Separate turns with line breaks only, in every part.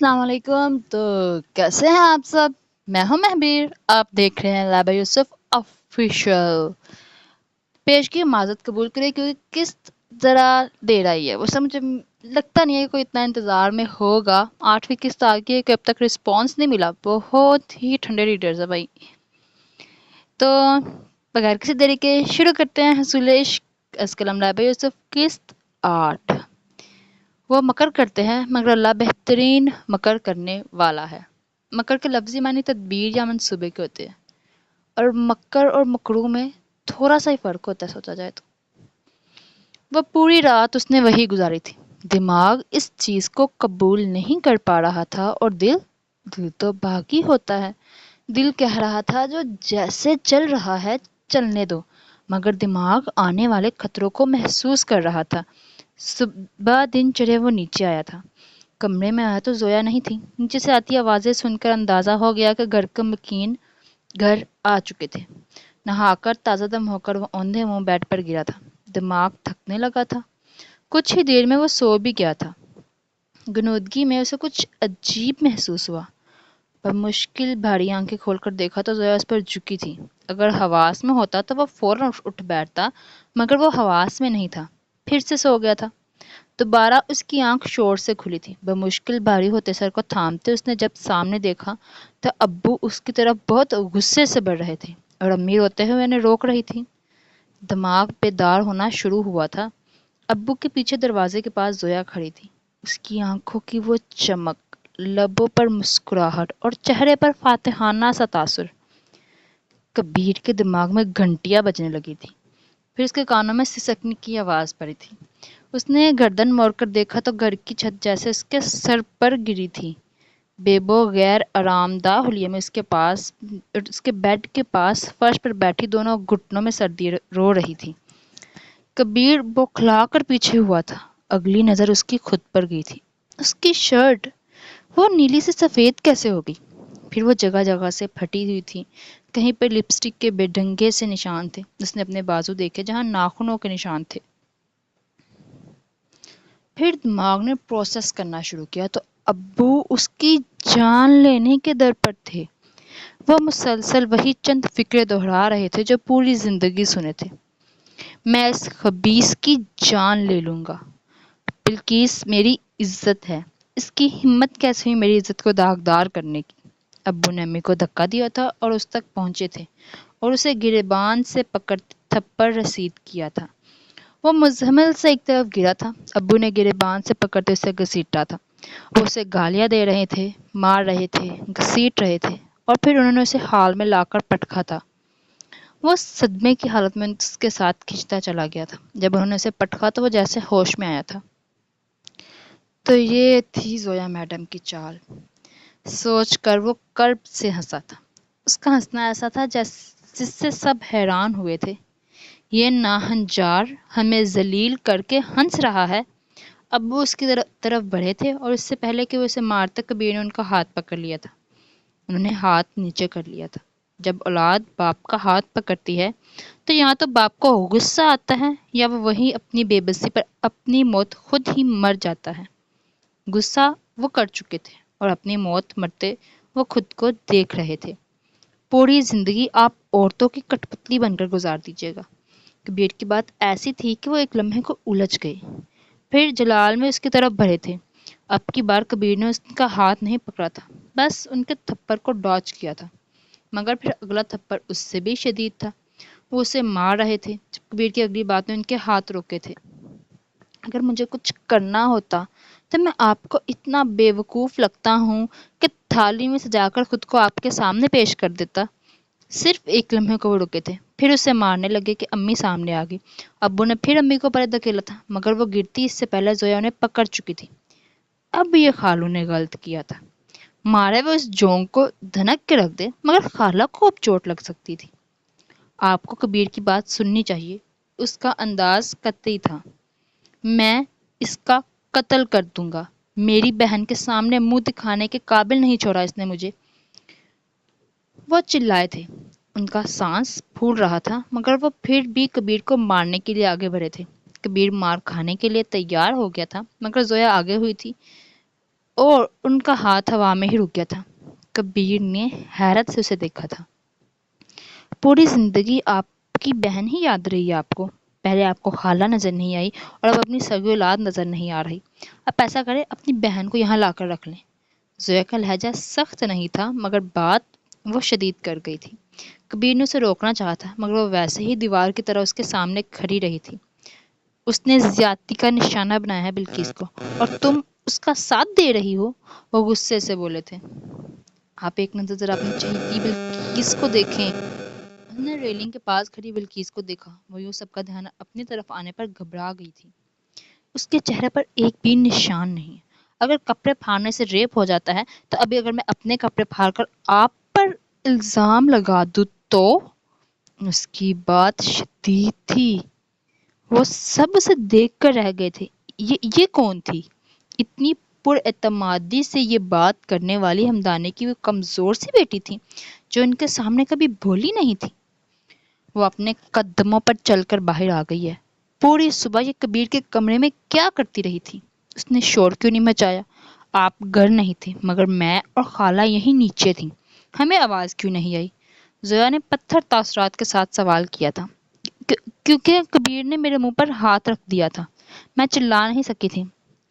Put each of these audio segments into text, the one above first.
السلام علیکم، تو کیسے ہیں آپ سب؟ میں ہوں مہبیر، آپ دیکھ رہے ہیں لابا یوسف آفیشیل۔ پیشگی معذرت قبول کرے کیونکہ قسط ذرا دیر آئی ہے، وہ سب مجھے لگتا نہیں ہے کہ کوئی اتنا انتظار میں ہوگا۔ 8ویں قسط آ گئی ہے کہ اب تک رسپانس نہیں ملا، بہت ہی ٹھنڈے ریڈرز ہے بھائی۔ تو بغیر کسی دیری کے شروع کرتے ہیں حصول عشق از قلم لابا یوسف قسط 8۔ وہ مکر کرتے ہیں مگر اللہ بہترین مکر کرنے والا ہے۔ مکر کے لفظی معنی تدبیر یا منصوبے کے ہوتے ہیں، اور مکر اور مکرو میں تھوڑا سا ہی فرق ہوتا ہے سوچا جائے تو۔ وہ پوری رات اس نے وہی گزاری تھی، دماغ اس چیز کو قبول نہیں کر پا رہا تھا، اور دل تو باغی ہوتا ہے۔ دل کہہ رہا تھا جو جیسے چل رہا ہے چلنے دو، مگر دماغ آنے والے خطروں کو محسوس کر رہا تھا۔ صبح دن چڑھے وہ نیچے آیا تھا۔ کمرے میں آیا تو زویا نہیں تھی۔ نیچے سے آتی آوازیں سن کر اندازہ ہو گیا کہ گھر کے مکین گھر آ چکے تھے۔ نہا کر تازہ دم ہو کر وہ اوندھے منہ بیڈ پر گرا تھا۔ دماغ تھکنے لگا تھا، کچھ ہی دیر میں وہ سو بھی گیا تھا۔ غنودگی میں اسے کچھ عجیب محسوس ہوا۔ بمشکل بھاری آنکھیں کھول کر دیکھا تو زویا اس پر جھکی تھی۔ اگر حواس میں ہوتا تو وہ فوراً اٹھ بیٹھتا، مگر وہ حواس میں نہیں تھا، پھر سے سو گیا تھا۔ دوبارہ اس کی آنکھ شور سے کھلی تھی۔ بمشکل بھاری ہوتے سر کو تھامتے اس نے جب سامنے دیکھا تو ابو اس کی طرف بہت غصے سے بڑھ رہے تھے، اور امی روتے ہوئے انہیں روک رہی تھی۔ دماغ بیدار ہونا شروع ہوا تھا۔ ابو کے پیچھے دروازے کے پاس زویا کھڑی تھی۔ اس کی آنکھوں کی وہ چمک، لبوں پر مسکراہٹ اور چہرے پر فاتحانہ سا تاثر۔ کبیر کے دماغ میں گھنٹیاں بجنے لگی تھی، پھر اس کے کانوں میں سسکنے کی آواز پڑی تھی۔ اس نے گردن موڑ کر دیکھا تو گھر کی چھت جیسے اس کے سر پر گری تھی۔ بیبو غیر آرام دہ حلیے میں اس کے بیڈ کے پاس فرش پر بیٹھی دونوں گھٹنوں میں سر دیے رو رہی تھی۔ کبیر بوکھلا کر پیچھے ہوا تھا۔ اگلی نظر اس کی خود پر گئی تھی۔ اس کی شرٹ وہ نیلی سے سفید کیسے ہو گئی؟ پھر وہ جگہ جگہ سے پھٹی ہوئی تھی، کہیں پر لپسٹک کے بے ڈھنگے سے نشان تھے۔ اس نے اپنے بازو دیکھے جہاں ناخنوں کے نشان تھے۔ پھر دماغ نے پروسیس کرنا شروع کیا تو ابو اس کی جان لینے کے در پر تھے۔ وہ مسلسل وہی چند فکرے دہرا رہے تھے جو پوری زندگی سنے تھے۔ میں اس خبیث کی جان لے لوں گا۔ بلقیس میری عزت ہے، اس کی ہمت کیسے ہوئی میری عزت کو داغدار کرنے کی؟ ابو نے امی کو دھکا دیا تھا اور اس تک پہنچے تھے اور اسے گریبان سے پکڑ تھپڑ رسید کیا تھا۔ وہ مزمل سے ایک طرف گرا تھا۔ ابو نے گریبان سے پکڑتے اسے گھسیٹا تھا۔ وہ اسے گالیاں دے رہے تھے، مار رہے تھے، گھسیٹ رہے تھے، اور پھر انہوں نے اسے حال میں لا کر پٹکا تھا۔ وہ صدمے کی حالت میں اس کے ساتھ کھنچتا چلا گیا تھا۔ جب انہوں نے اسے پٹکا تو وہ جیسے ہوش میں آیا تھا۔ تو یہ تھی زویا میڈم کی چال۔ سوچ کر وہ کرب سے ہنسا تھا۔ اس کا ہنسنا ایسا تھا جس سے سب حیران ہوئے تھے۔ یہ ناہنجار ہمیں ذلیل کر کے ہنس رہا ہے۔ ابو اس کی طرف بڑھے تھے اور اس سے پہلے کہ وہ اسے مارتے کبیر نے ان کا ہاتھ پکڑ لیا تھا۔ انہوں نے ہاتھ نیچے کر لیا تھا۔ جب اولاد باپ کا ہاتھ پکڑتی ہے تو یا تو باپ کو غصہ آتا ہے یا وہ وہی اپنی بے بسی پر اپنی موت خود ہی مر جاتا ہے۔ غصہ وہ کر چکے تھے اور اپنی موت مرتے وہ خود کو دیکھ رہے تھے۔ پوری زندگی آپ عورتوں کی کٹ پتلی بن کر گزار دیجیے گا۔ کبیر کی بات ایسی تھی کہ وہ ایک لمحے کو الجھ گئے، پھر جلال میں اس کی طرف بڑھے تھے۔ اب کی بار کبیر نے اس کا ہاتھ نہیں پکڑا تھا، بس ان کے تھپڑ کو ڈاج کیا تھا، مگر پھر اگلا تھپڑ اس سے بھی شدید تھا۔ وہ اسے مار رہے تھے جب کبیر کی اگلی بات نے ان کے ہاتھ روکے تھے۔ اگر مجھے کچھ کرنا ہوتا تو میں آپ کو اتنا بے وقوف لگتا ہوں کہ تھالی میں سجا کر خود کو آپ کے سامنے پیش کر دیتا۔ صرف ایک لمحے کو وہ رکے تھے، پھر اسے مارنے لگے کہ امی سامنے آ گئی۔ ابو نے پھر امی کو پلے دھکیلا تھا، مگر وہ گرتی اس سے پہلے زویا انہیں پکڑ چکی تھی۔ اب یہ خالو نے غلط کیا تھا، مارے وہ اس جونگ کو دھنک کے رکھ دے، مگر خالہ کو اب چوٹ لگ سکتی تھی۔ آپ کو کبیر کی بات سننی چاہیے، اس کا انداز قطعی تھا۔ میں اس کا قتل کر دوں گا۔ میری بہن کے سامنے منہ دکھانے کے قابل نہیں چھوڑا اس نے مجھے۔ وہ چلائے تھے، ان کا سانس پھول رہا تھا، مگر وہ پھر بھی کبیر کو مارنے کے لیے آگے بڑھے تھے۔ کبیر مار کھانے کے لیے تیار ہو گیا تھا، مگر زویا آگے ہوئی تھی۔ اور ان کا ہاتھ ہوا میں ہی رک گیا تھا۔ کبیر نے حیرت سے اسے دیکھا تھا۔ پوری زندگی آپ کی بہن ہی یاد رہی ہے آپ کو؟ پہلے آپ کو خالہ نظر نہیں آئی اور اب اپنی سگی اولاد نظر نہیں آ رہی۔ اب ایسا کریں اپنی بہن کو یہاں لا کر رکھ لیں۔ زویا کا لہجہ سخت نہیں تھا مگر بات وہ شدید کر گئی تھی۔ کبیر نے اسے روکنا چاہا تھا مگر وہ ویسے ہی دیوار کی طرح اس کے سامنے کھڑی رہی تھی۔ اس نے زیادتی کا نشانہ بنایا ہے بلقیس کو اور تم اس کا ساتھ دے رہی ہو، وہ غصے سے بولے تھے۔ آپ ایک نظر ذرا اپنی چہیتی بلقیس کو دیکھیں۔ انہوں نے ریلنگ کے پاس کھڑی بلقیس کو دیکھا۔ وہ یوں سب کا دھیان اپنی طرف آنے پر گھبرا گئی تھی۔ اس کے چہرے پر ایک بھی نشان نہیں۔ اگر کپڑے پھاڑنے سے ریپ ہو جاتا ہے تو ابھی اگر میں اپنے کپڑے پھاڑ کر آپ پر الزام لگا دوں تو؟ اس کی بات شدید تھی۔ وہ سب اسے دیکھ کر رہ گئے تھے۔ یہ کون تھی؟ اتنی پر اعتمادی سے یہ بات کرنے والی ہمدانی کی وہ کمزور سی بیٹی تھی جو ان کے سامنے کبھی بولی نہیں تھی۔ وہ اپنے قدموں پر چل کر باہر آ گئی ہے۔ پوری صبح یہ کبیر کے کمرے میں کیا کرتی رہی تھی؟ اس نے شور کیوں نہیں مچایا؟ آپ گھر نہیں تھے مگر میں اور خالہ یہیں نیچے تھیں، ہمیں آواز کیوں نہیں آئی؟ زویا نے پتھر تاثرات کے ساتھ سوال کیا تھا۔ کیونکہ کبیر نے میرے منہ پر ہاتھ رکھ دیا تھا، میں چلا نہیں سکی تھی،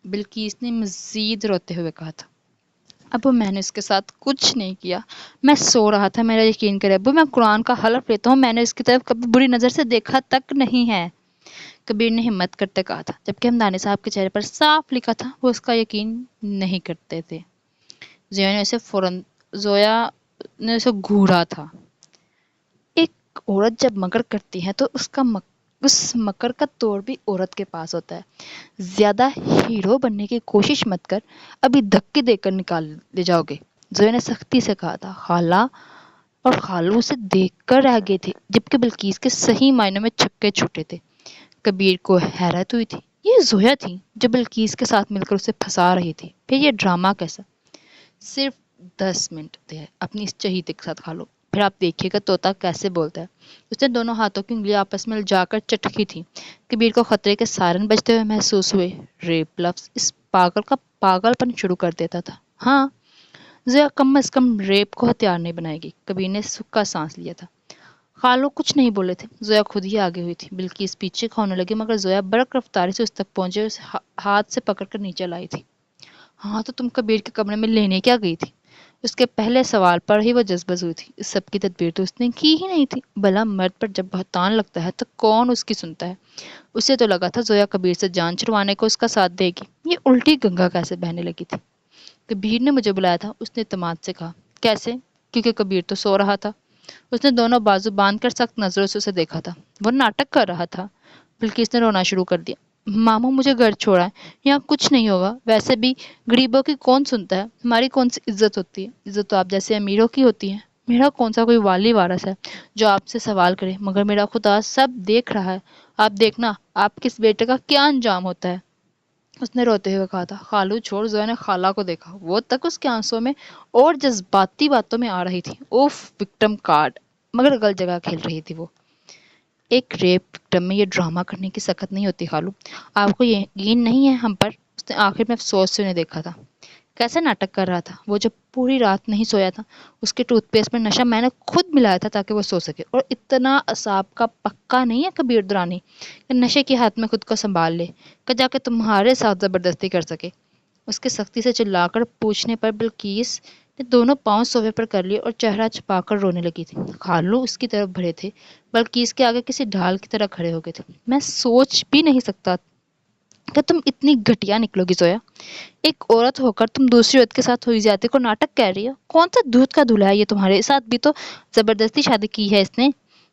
بلقیس نے مزید روتے ہوئے کہا تھا۔ ابو میں نے اس کے ساتھ کچھ نہیں کیا، میں سو رہا تھا، میرا یقین کرے ابو، میں قرآن کا حلف لیتا ہوں میں نے اس کی طرف کبھی بری نظر سے دیکھا تک نہیں ہے، کبیر نے ہمت کرتے کہا تھا، جبکہ ہمدانی صاحب کے چہرے پر صاف لکھا تھا وہ اس کا یقین نہیں کرتے تھے۔ زویا نے اسے گھورا تھا۔ ایک عورت جب مکر کرتی ہے تو اس مکر کا توڑ بھی عورت کے پاس ہوتا ہے۔ زیادہ ہیرو بننے کی کوشش مت کر، ابھی دھکے دے کر نکال لے جاؤ گے، زویا نے سختی سے کہا تھا۔ خالہ اور خالو اسے دیکھ کر رہ گئے تھے جبکہ بلقیس کے صحیح معنوں میں چھکے چھوٹے تھے۔ کبیر کو حیرت ہوئی تھی، یہ زویا تھی جو بلقیس کے ساتھ مل کر اسے پھنسا رہی تھی، پھر یہ ڈرامہ کیسا؟ صرف 10 منٹ دے اپنی اس چہیتے کے ساتھ کھالو، پھر آپ دیکھیے گا طوطا کیسے بولتا ہے۔ اس نے دونوں ہاتھوں کی انگلیاں آپس میں الجھا کر چٹکی تھی۔ کبیر کو خطرے کے سائرن بجتے ہوئے محسوس ہوئے۔ ریپ لفظ اس پاگل کا پاگل پن شروع کر دیتا تھا۔ ہاں، زویا کم از کم ریپ کو ہتھیار نہیں بنائے گی، کبیر نے سکا سانس لیا تھا۔ خالو کچھ نہیں بولے تھے، زویا خود ہی آگے ہوئی تھی۔ بلقیس پیچھے کھونے لگی مگر زویا برق رفتاری سے اس تک پہنچے، اسے ہاتھ سے پکڑ کر نیچے لائی تھی۔ ہاں تو تم کبیر کے کمرے میں لینے کیا گئی تھی؟ اس کے پہلے سوال پر ہی وہ جذبز ہوئی تھی۔ اس سب کی تدبیر تو اس نے کی ہی نہیں تھی۔ بھلا مرد پر جب بہتان لگتا ہے تو کون اس کی سنتا ہے؟ اسے تو لگا تھا زویا کبیر سے جان چھڑوانے کو اس کا ساتھ دے گی۔ یہ الٹی گنگا کیسے بہنے لگی تھی؟ کبیر نے مجھے بلایا تھا، اس نے اعتماد سے کہا۔ کیسے؟ کیونکہ کبیر تو سو رہا تھا۔ اس نے دونوں بازو باندھ کر سخت نظروں سے اسے دیکھا تھا۔ وہ ناٹک کر رہا تھا۔ بلقیس نے رونا شروع کر دیا۔ ماموں مجھے گھر چھوڑا ہے، یہاں کچھ نہیں ہوگا، ویسے بھی غریبوں کی کون سنتا ہے، ہماری کون سی عزت ہوتی ہے، عزت تو آپ جیسے امیروں کی ہوتی ہے، میرا کون سا کوئی والی وارث ہے جو آپ سے سوال کرے، مگر میرا خدا سب دیکھ رہا ہے، آپ دیکھنا آپ کس بیٹے کا کیا انجام ہوتا ہے۔ اس نے روتے ہوئے کہا تھا۔ خالو چھوڑ، زویا نے خالہ کو دیکھا، وہ تک اس کے آنسوں میں اور جذباتی باتوں میں آ رہی تھی۔ اوف، وکٹم کارڈ، مگر غلط جگہ کھیل رہی تھی وہ۔ ایک ریپ وکٹم میں یہ ڈرامہ کرنے کی سخت نہیں ہوتی خالو، آپ کو یقین نہیں ہے ہم پر؟ اس نے آخر میں افسوس سے انہیں دیکھا تھا۔ کیسا ناٹک کر رہا تھا وہ جو پوری رات نہیں سویا تھا؟ اس کے ٹوتھ پیسٹ میں نشہ میں نے خود ملایا تھا تاکہ وہ سو سکے، اور اتنا اعصاب کا پکا نہیں ہے کبیر درانی کہ نشے کے ہاتھ میں خود کو سنبھال لے کہ جا کے تمہارے ساتھ زبردستی کر سکے۔ اس کے سختی سے چلا کر پوچھنے پر بلقیس نے دونوں پاؤں صوفے پر کر لیے اور چہرہ چھپا کر رونے لگی تھی۔ خالو اس کی طرف بڑھے تھے، بلقیس کے آگے کسی ڈھال کی طرح کھڑے ہو گئے تھے۔ میں سوچ بھی نہیں سکتا کہ تم اتنی گھٹیا نکلو گی زویا، ایک عورت ہو کر تم دوسری عورت کے ساتھ ہوئی زیادتی کو ناٹک کہہ رہی ہو، کون سا دودھ کا دھلا ہے یہ تمہارے ساتھ بھی تو زبردستی شادی کی ہے اس نے۔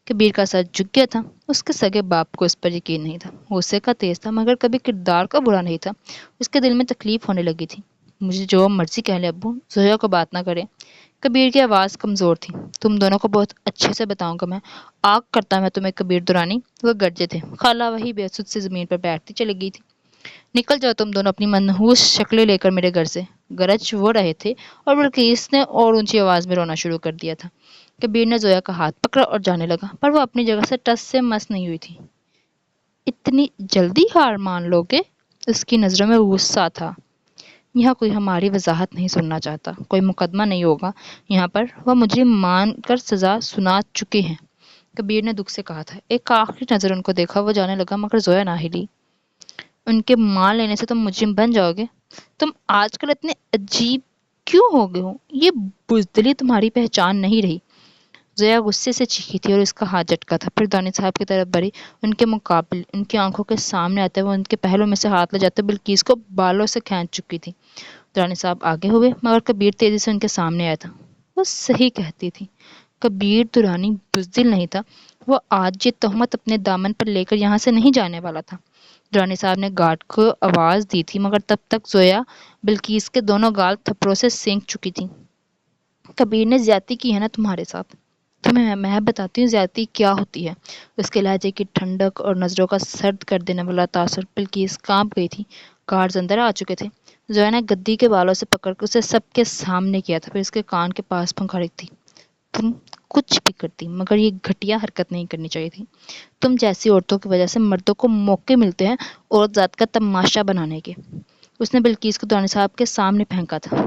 کبیر کا سر جھک گیا تھا، اس کے سگے باپ کو اس پر یقین نہیں تھا، غصے کا تیز تھا مگر کبھی کردار کا برا نہیں تھا، اس کے دل میں تکلیف ہونے لگی تھی۔ مجھے جو مرضی کہہ لے ابو، زویا کو بات نہ کرے۔ کبیر کی آواز کمزور تھی۔ تم دونوں کو بہت اچھے سے بتاؤں گا میں، آگ کرتا میں تمہیں کبیر دورانی۔ وہ گرجے تھے۔ خالہ وہی بے سود سے زمین پر بیٹھتی چلی گئی تھی۔ نکل جاؤ تم دونوں اپنی منحوس شکلیں لے کر میرے گھر سے، گرج وہ رہے تھے اور بلقیس نے اور اونچی آواز میں رونا شروع کر دیا تھا۔ کبیر نے زویا کا ہاتھ پکڑا اور جانے لگا، پر وہ اپنی جگہ سے ٹس سے مس نہیں ہوئی تھی۔ اتنی جلدی ہار مان لو گے؟ اس کی نظروں میں غصہ تھا۔ یہاں کوئی ہماری وضاحت نہیں سننا چاہتا، کوئی مقدمہ نہیں ہوگا یہاں پر، وہ مجرم مان کر سزا سنا چکے ہیں، کبیر نے دکھ سے کہا تھا۔ ایک آخری نظر ان کو دیکھا، وہ جانے لگا، مگر زویا نہ ہلی۔ ان کے مان لینے سے تم مجرم بن جاؤ گے؟ تم آج کل اتنے عجیب کیوں ہو گئے ہو؟ یہ بزدلی تمہاری پہچان نہیں رہی۔ زویا غصے سے چیخی تھی اور اس کا ہاتھ جھٹکا تھا، پھر دانی صاحب کی طرف بڑھی، ان کے مقابل ان کی آنکھوں کے سامنے آتے ہوئے ان کے پہلوں میں سے ہاتھ لے جاتے بلکیس کو بالوں سے کھینچ چکی تھی۔ دانی صاحب آگے ہوئے، مگر کبیر تیزی سے ان کے سامنے آیا تھا۔ وہ صحیح کہتی تھی، کبیر دورانی بزدل نہیں تھا، وہ آج یہ تہمت اپنے دامن پر لے کر یہاں سے نہیں جانے والا تھا۔ دورانی صاحب نے گارڈ کو آواز دی تھی، مگر تب تک زویا بلکیس کے دونوں گال تھپڑوں سے سینک چکی تھی۔ کبیر نے زیادتی کی ہے نا تمہارے ساتھ؟ تمہیں میں بتاتی ہوں زیادتی کیا ہوتی ہے۔ اس کے لہجے کی ٹھنڈک اور نظروں کا سرد کر دینے والا تاثر، بلکیس کانپ گئی تھی۔ گارڈز اندر آ چکے تھے۔ زویا نے گدی کے بالوں سے پکڑ کر اسے سب کے سامنے کیا تھا، پھر اس کے کان کے پاس پھنکاڑی تھی۔ تم کچھ بھی کرتی، مگر یہ گھٹیا حرکت نہیں کرنی چاہیے تھی۔ تم جیسی عورتوں کی وجہ سے مردوں کو موقع ملتے ہیں عورت ذات کا تماشا بنانے کے۔ اس نے بلکیس کو دانی صاحب کے سامنے پھینکا تھا۔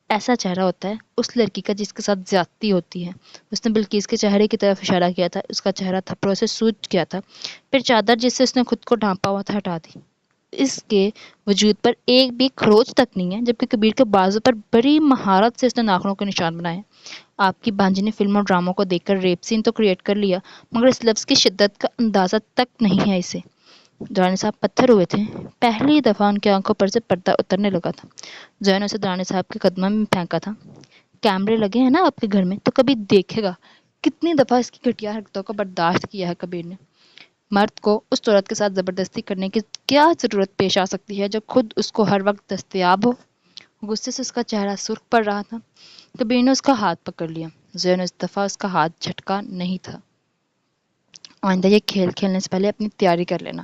ایسا چہرہ ہوتا ہے اس لڑکی کا جس کے ساتھ زیادتی ہوتی ہے۔ اس نے بلکیس کے چہرے کی طرف اشارہ کیا تھا، اس کا چہرہ تھپڑوں سے سوج گیا تھا، پھر چادر جس سے اس نے خود کو ڈھانپا ہوا تھا ہٹا دی۔ اس کے وجود پر ایک بھی خروچ تک نہیں ہے، جبکہ کبیر کے بازو پر بڑی مہارت سے اس نے ناخنوں کے نشان بنائے۔ آپ کی بانجی نے فلموں ڈراموں کو دیکھ کر ریپ سین تو کریٹ کر لیا، مگر اس لفظ کی شدت کا اندازہ تک نہیں ہے اسے۔ دورانی صاحب پتھر ہوئے تھے، پہلی دفعہ ان کی آنکھوں پر سے پردہ اترنے لگا تھا۔ زویا نے اسے دورانی صاحب کے قدموں میں پھینکا تھا۔ کیمرے لگے ہیں نا آپ کے گھر میں، تو کبھی دیکھے گا کتنی دفعہ اس کی گھٹیا حرکتوں کو برداشت کیا ہے کبیر نے۔ مرد کو اس عورت کے ساتھ زبردستی کرنے کی کیا ضرورت پیش آ سکتی ہے جو خود اس کو ہر وقت دستیاب ہو؟ غصے سے اس کا چہرہ سرخ پڑ رہا تھا۔ کبیر نے اس کا ہاتھ پکڑ لیا۔ زویا نے اس دفعہ اس کا ہاتھ جھٹکا نہیں تھا۔ آئندہ یہ کھیل کھیلنے سے پہلے اپنی تیاری کر لینا،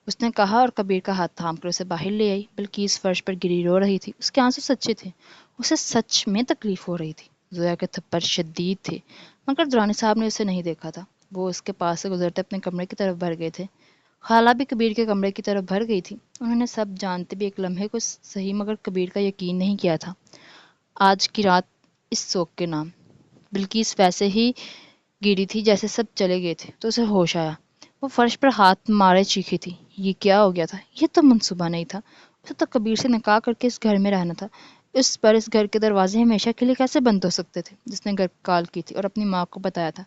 اس نے کہا اور کبیر کا ہاتھ تھام کر اسے باہر لے آئی۔ بلکیس فرش پر گری رو رہی تھی، اس کے آنسو سچے تھے، اسے سچ میں تکلیف ہو رہی تھی۔ زویا کے تھپڑ شدید تھے، مگر دورانی صاحب نے اسے نہیں دیکھا تھا۔ وہ اس کے پاس سے گزرتے اپنے کمرے کی طرف بڑھ گئے تھے۔ خالہ بھی کبیر کے کمرے کی طرف بڑھ گئی تھی۔ انہوں نے سب جانتے بھی ایک لمحے کو صحیح مگر کبیر کا یقین نہیں کیا تھا۔ آج کی رات اس سوگ کے نام۔ بلکیس ویسے ہی گری تھی جیسے سب چلے گئے تھے تو اسے ہوش آیا۔ وہ فرش پر ہاتھ مارے چیخی تھی، یہ کیا ہو گیا تھا؟ یہ تو منصوبہ نہیں تھا، اسے تو کبیر سے نکاح کر کے اس گھر میں رہنا تھا۔ اس پر اس گھر کے دروازے ہمیشہ کے لیے کیسے بند ہو سکتے تھے؟ جس نے گھر کال کی تھی اور اپنی ماں کو بتایا تھا،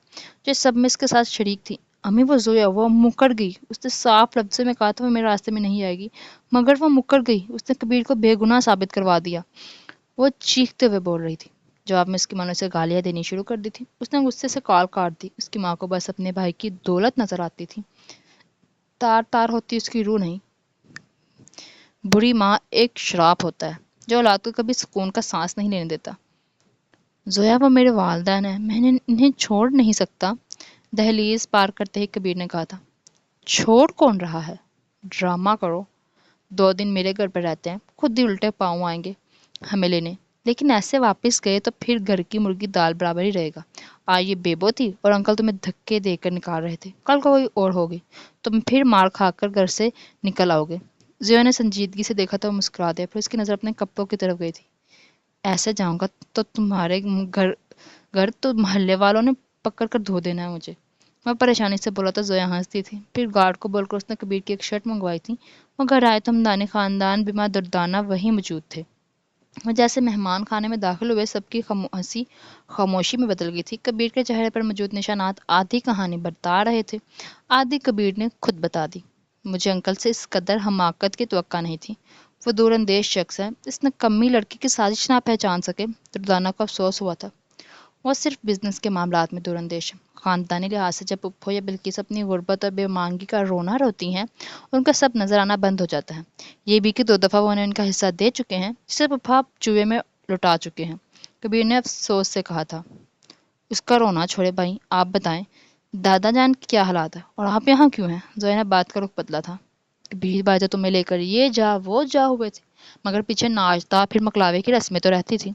جو سب میں اس کے ساتھ شریک تھی، امی وہ زویا، وہ مکر گئی۔ اس نے صاف لفظوں میں کہا تھا وہ میرے راستے میں نہیں آئے گی، مگر وہ مکر گئی، اس نے کبیر کو بے گناہ ثابت کروا دیا۔ وہ چیختے ہوئے بول رہی تھی۔ جواب میں اس کی ماں نے اسے گالیاں دینی شروع کر دی تھی۔ اس نے غصے سے کال کاٹ دی۔ اس کی ماں کو بس اپنے بھائی کی دولت نظر آتی تھی، تار تار ہوتی اس کی روح نہیں۔ بری ماں ایک شراپ ہوتا ہے جو اولاد کو کبھی سکون کا سانس نہیں لینے دیتا۔ زویا وہ میرے والدین ہیں، میں انہیں چھوڑ نہیں سکتا، دہلیز پار کرتے ہی کبیر نے کہا تھا۔ چھوڑ کون رہا ہے؟ ڈرامہ کرو، 2 دن میرے گھر پہ رہتے ہیں، خود ہی الٹے پاؤں آئیں گے ہمیں لینے، لیکن ایسے واپس گئے تو پھر گھر کی مرغی دال برابر ہی رہے گا۔ آج یہ بیبو تھی اور انکل تمہیں دھکے دے کر نکال رہے تھے، کل کو کوئی اور ہوگی، تم پھر مار کھا کر گھر سے نکل آؤ گے۔ زویا نے سنجیدگی سے دیکھا تو وہ مسکرا دیا، پھر اس کی نظر اپنے کپڑوں کی طرف گئی تھی۔ ایسے جاؤں گا تو تمہارے گھر تو محلے والوں نے پکڑ کر دھو دینا ہے مجھے، میں پریشانی سے بولا تو زویا ہنستی تھی۔ پھر گارڈ کو بول کر اس نے کبیر کی ایک شرٹ منگوائی تھی۔ وہ گھر آئے تو ہمدانی خاندان بما دردانہ وہیں موجود تھے۔ وہ جیسے مہمان خانے میں داخل ہوئے سب کی ہنسی خاموشی میں بدل گئی تھی۔ کبیر کے چہرے پر موجود نشانات آدھی کہانی بتا رہے تھے، آدھی کبیر نے خود بتا دی۔ مجھے انکل سے اس قدر حماقت کی توقع نہیں تھی، وہ دور اندیش شخص ہے، اس نکمی لڑکی کی سازش نہ پہچان سکے۔ دردانہ کو افسوس ہوا تھا، وہ صرف بزنس کے معاملات میں دور اندیش ہے، خاندانی لحاظ سے جب پھپھو یا بلکیس اپنی غربت اور بے مانگی کا رونا روتی ہیں ان کا سب نظر آنا بند ہو جاتا ہے۔ یہ بھی کہ 2 دفعہ وہ انہیں ان کا حصہ دے چکے ہیں جسے پھپھا چوہے میں لٹا چکے ہیں۔ کبیر نے افسوس سے کہا تھا۔ اس کا رونا چھوڑے بھائی، آپ بتائیں دادا جان کی کیا حالات ہے اور آپ یہاں کیوں ہیں؟ زویا نے بات کا رخ بدلا تھا۔ کبیر بھائی تو تمہیں لے کر یہ جا وہ جا ہوئے تھے، مگر پیچھے ناشتہ پھر مکلاوے کی رسمیں تو رہتی تھی،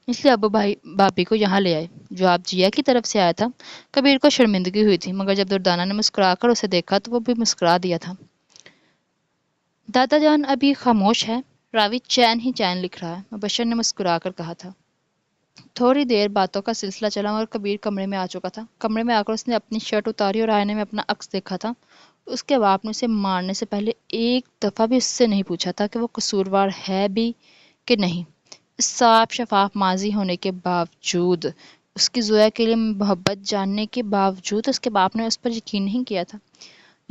اس لیے ابو بھائی بھابھی کو یہاں لے آئے۔ جو آپ جیا کی طرف سے آیا تھا۔ کبیر کو شرمندگی ہوئی تھی، مگر جب دردانہ نے مسکرا کر اسے دیکھا تو وہ بھی مسکرا دیا تھا۔ دادا جان ابھی خاموش ہے، راوی چین ہی چین لکھ رہا ہے، مبشر نے مسکرا کر کہا تھا۔ تھوڑی دیر باتوں کا سلسلہ چلا مگر کبیر کمرے میں آ چکا تھا۔ کمرے میں آ کر اس نے اپنی شرٹ اتاری اور آئینے میں اپنا عکس دیکھا تھا۔ اس کے باپ نے اسے مارنے سے پہلے ایک دفعہ بھی اس سے نہیں پوچھا تھا کہ وہ قصوروار ہے بھی کہ نہیں۔ اس صاف شفاف ماضی ہونے کے باوجود، اس کی زویا کے لیے محبت جاننے کے باوجود اس کے باپ نے اس پر یقین نہیں کیا تھا۔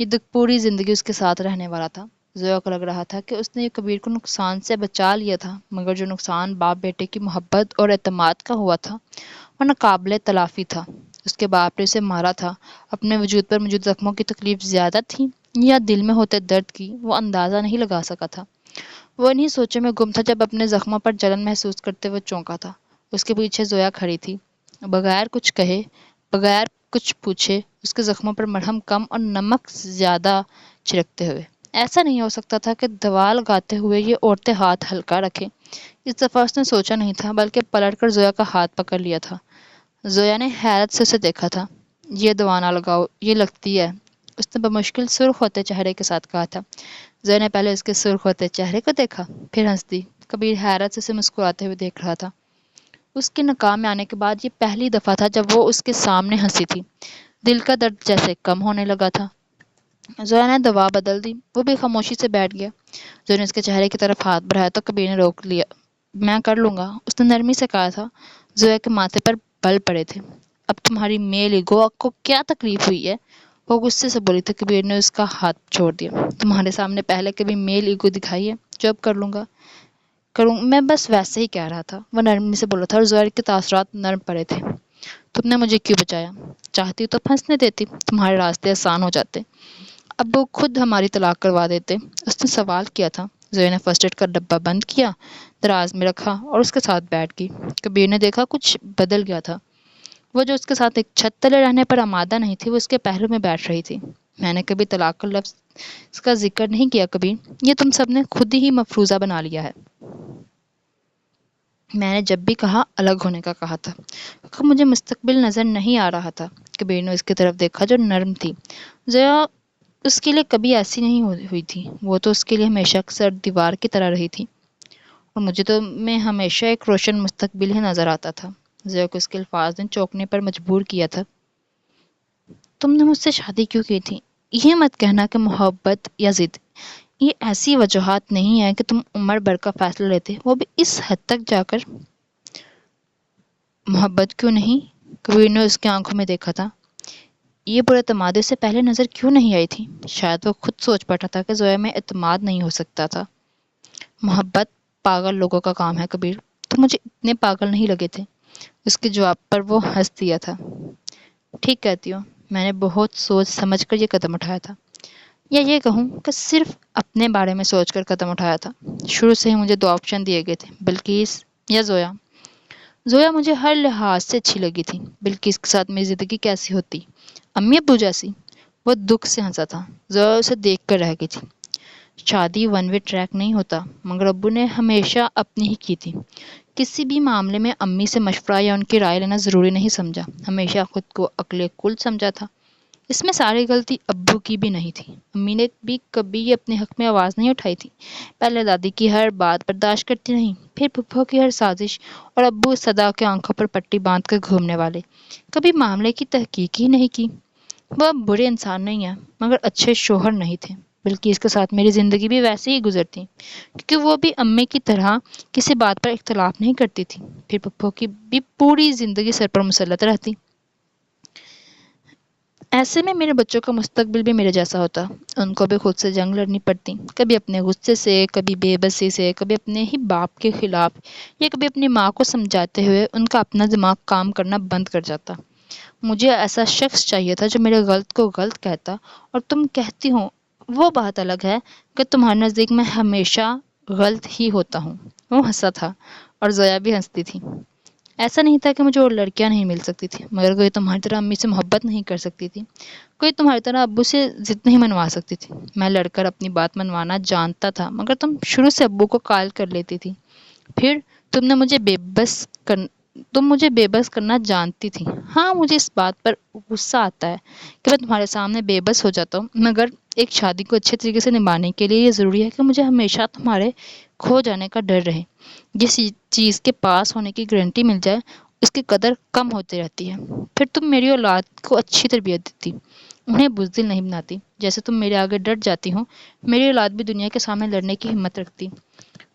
یہ دکھ پوری زندگی اس کے ساتھ رہنے والا تھا۔ زویا کو لگ رہا تھا کہ اس نے کبیر کو نقصان سے بچا لیا تھا، مگر جو نقصان باپ بیٹے کی محبت اور اعتماد کا ہوا تھا وہ ناقابل تلافی تھا۔ اس کے باپ نے اسے مارا تھا۔ اپنے وجود پر موجود زخموں کی تکلیف زیادہ تھی یا دل میں ہوتے درد کی، وہ اندازہ نہیں لگا سکا تھا۔ وہ انہی سوچوں میں گم تھا جب اپنے زخموں پر جلن محسوس کرتے ہوئے چونکا تھا۔ اس کے پیچھے زویا کھڑی تھی، بغیر کچھ کہے، بغیر کچھ پوچھے، اس کے زخموں پر مرہم کم اور نمک زیادہ چھڑکتے ہوئے۔ ایسا نہیں ہو سکتا تھا کہ دوا لگاتے ہوئے یہ عورتیں ہاتھ ہلکا رکھیں۔ اس دفعہ اس نے سوچا نہیں تھا بلکہ پلٹ کر زویا کا ہاتھ پکڑ لیا تھا۔ زویا نے حیرت سے اسے دیکھا تھا۔ یہ دوا نہ لگاؤ، یہ لگتی ہے، اس نے بمشکل سرخ ہوتے چہرے کے ساتھ کہا تھا۔ زویا نے پہلے اس کے سرخ ہوتے چہرے کو دیکھا، پھر ہنس دی۔ کبیر حیرت سے اسے مسکراتے ہوئے دیکھ رہا تھا۔ اس کے ناکام آنے کے بعد یہ پہلی دفعہ تھا جب وہ اس کے سامنے ہنسی تھی۔ دل کا درد جیسے کم ہونے لگا تھا۔ زویا نے دوا بدل دی، وہ بھی خاموشی سے بیٹھ گیا۔ زویا نے اس کے چہرے کی طرف ہاتھ بڑھایا تو کبیر نے روک لیا۔ میں کر لوں گا، اس نے نرمی سے کہا تھا۔ زویا کے ماتھے پر بل پڑے تھے۔ اب تمہاری میل ایگو کو کیا تکلیف ہوئی ہے؟ وہ غصے سے بولی تھی۔ کبیر نے اس کا ہاتھ چھوڑ دیا۔ تمہارے سامنے پہلے کبھی میل ایگو دکھائی ہے جو اب کر لوں گا؟ میں بس ویسے ہی کہہ رہا تھا، وہ نرمی سے بولا تھا، اور زویا کے تاثرات نرم پڑے تھے۔ تم نے مجھے کیوں بچایا؟ چاہتی تو پھنسنے دیتی، تمہارے راستے آسان ہو جاتے، ابو خود ہماری طلاق کروا دیتے، اس نے سوال کیا تھا۔ زویا نے فرسٹ ایڈ کا ڈبہ بند کیا، دراز میں رکھا اور اس کے ساتھ بیٹھ گئی۔ کبیر نے دیکھا کچھ بدل گیا تھا۔ وہ جو اس کے ساتھ ایک چھت تلے رہنے پر آمادہ نہیں تھی، وہ اس کے پہلو میں بیٹھ رہی تھی۔ میں نے کبھی طلاق کا لفظ اس کا ذکر نہیں کیا کبیر، یہ تم سب نے خود ہی مفروضہ بنا لیا ہے۔ میں نے جب بھی کہا الگ ہونے کا کہا تھا، کیونکہ مجھے مستقبل نظر نہیں آ رہا تھا۔ کبیر نے اس کی طرف دیکھا جو نرم تھی۔ زویا اس کے لیے کبھی ایسی نہیں ہوئی تھی، وہ تو اس کے لیے ہمیشہ سرد دیوار کی طرح رہی تھی، اور مجھے تو میں ہمیشہ ایک روشن مستقبل ہی نظر آتا تھا۔ زویا کو اس کے الفاظ نے چونکنے پر مجبور کیا تھا۔ تم نے مجھ سے شادی کیوں کی تھی؟ یہ مت کہنا کہ محبت یا ضد، یہ ایسی وجوہات نہیں ہے کہ تم عمر بھر کا فیصلہ لیتے، وہ بھی اس حد تک جا کر۔ محبت کیوں نہیں؟ کبیر نے اس کی آنکھوں میں دیکھا تھا۔ یہ پر اعتمادی سے پہلے نظر کیوں نہیں آئی تھی؟ شاید وہ خود سوچ پاتا تھا کہ زویا میں اعتماد نہیں ہو سکتا تھا۔ محبت پاگل لوگوں کا کام ہے کبیر، تم مجھے اتنے پاگل نہیں لگے تھے۔ اس کے جواب پر وہ ہنس دیا تھا۔ ٹھیک کہتی ہو، میں نے بہت سوچ سمجھ کر یہ قدم اٹھایا تھا، یا یہ کہوں کہ صرف اپنے بارے میں سوچ کر قدم اٹھایا تھا۔ شروع سے ہی مجھے دو آپشن دیے گئے تھے، بلقیس یا زویا۔ زویا مجھے ہر لحاظ سے اچھی لگی تھی، بلقیس کے ساتھ میری زندگی کیسی ہوتی، امی ابو جیسی۔ وہ دکھ سے ہنسا تھا۔ زویا اسے دیکھ کر رہ گئی تھی۔ شادی ون وے ٹریک نہیں ہوتا، مگر ابو نے ہمیشہ اپنی ہی کی تھی۔ کسی بھی معاملے میں امی سے مشورہ یا ان کی رائے لینا ضروری نہیں سمجھا، ہمیشہ خود کو عقل کل سمجھا تھا۔ اس میں ساری غلطی ابو کی بھی نہیں تھی، امی نے بھی کبھی اپنے حق میں آواز نہیں اٹھائی تھی۔ پہلے دادی کی ہر بات برداشت کرتی رہیں، پھر پھپھو کی ہر سازش، اور ابو صدا کے آنکھوں پر پٹی باندھ کر گھومنے والے، کبھی معاملے کی تحقیق ہی نہیں کی۔ وہ اب برے انسان نہیں ہیں، مگر اچھے شوہر نہیں تھے۔ بلکہ اس کے ساتھ میری زندگی بھی ویسے ہی گزرتی، کیونکہ وہ بھی امی کی طرح کسی بات پر اختلاف نہیں کرتی تھی۔ پھر پھپھو کی بھی پوری زندگی سر پر مسلط رہتی۔ ایسے میں میرے بچوں کا مستقبل بھی میرے جیسا ہوتا، ان کو بھی خود سے جنگ لڑنی پڑتی، کبھی اپنے غصے سے، کبھی بے بسی سے، کبھی اپنے ہی باپ کے خلاف، یا کبھی اپنی ماں کو سمجھاتے ہوئے ان کا اپنا دماغ کام کرنا بند کر جاتا۔ مجھے ایسا شخص چاہیے تھا جو میرے غلط کو غلط کہتا، اور تم کہتی ہو وہ بات الگ ہے کہ تمہارے نزدیک میں ہمیشہ غلط ہی ہوتا ہوں۔ وہ ہنسا تھا اور زویا بھی ہنستی تھی۔ ایسا نہیں تھا کہ مجھے اور لڑکیاں نہیں مل سکتی تھی، مگر کوئی تمہاری طرح امی سے محبت نہیں کر سکتی تھی، کوئی تمہاری طرح ابو سے ضد نہیں منوا سکتی تھی۔ میں لڑ کر اپنی بات منوانا جانتا تھا، مگر تم شروع سے ابو کو قائل کر لیتی تھی۔ پھر تم مجھے بے بس کرنا جانتی تھی۔ ہاں، مجھے اس بات پر غصہ آتا ہے کہ میں تمہارے سامنے بے بس ہو جاتا ہوں، مگر ایک شادی کو اچھے طریقے سے نبھانے کے لیے یہ ضروری ہے کہ مجھے ہمیشہ تمہارے کھو جانے کا ڈر رہے۔ جس چیز کے پاس ہونے کی گارنٹی مل جائے اس کی قدر کم ہوتی رہتی ہے۔ پھر تم میری اولاد کو اچھی تربیت دیتی، انہیں بزدل نہیں بناتی۔ جیسے تم میرے آگے ڈٹ جاتی ہو، میری اولاد بھی دنیا کے سامنے لڑنے کی ہمت رکھتی۔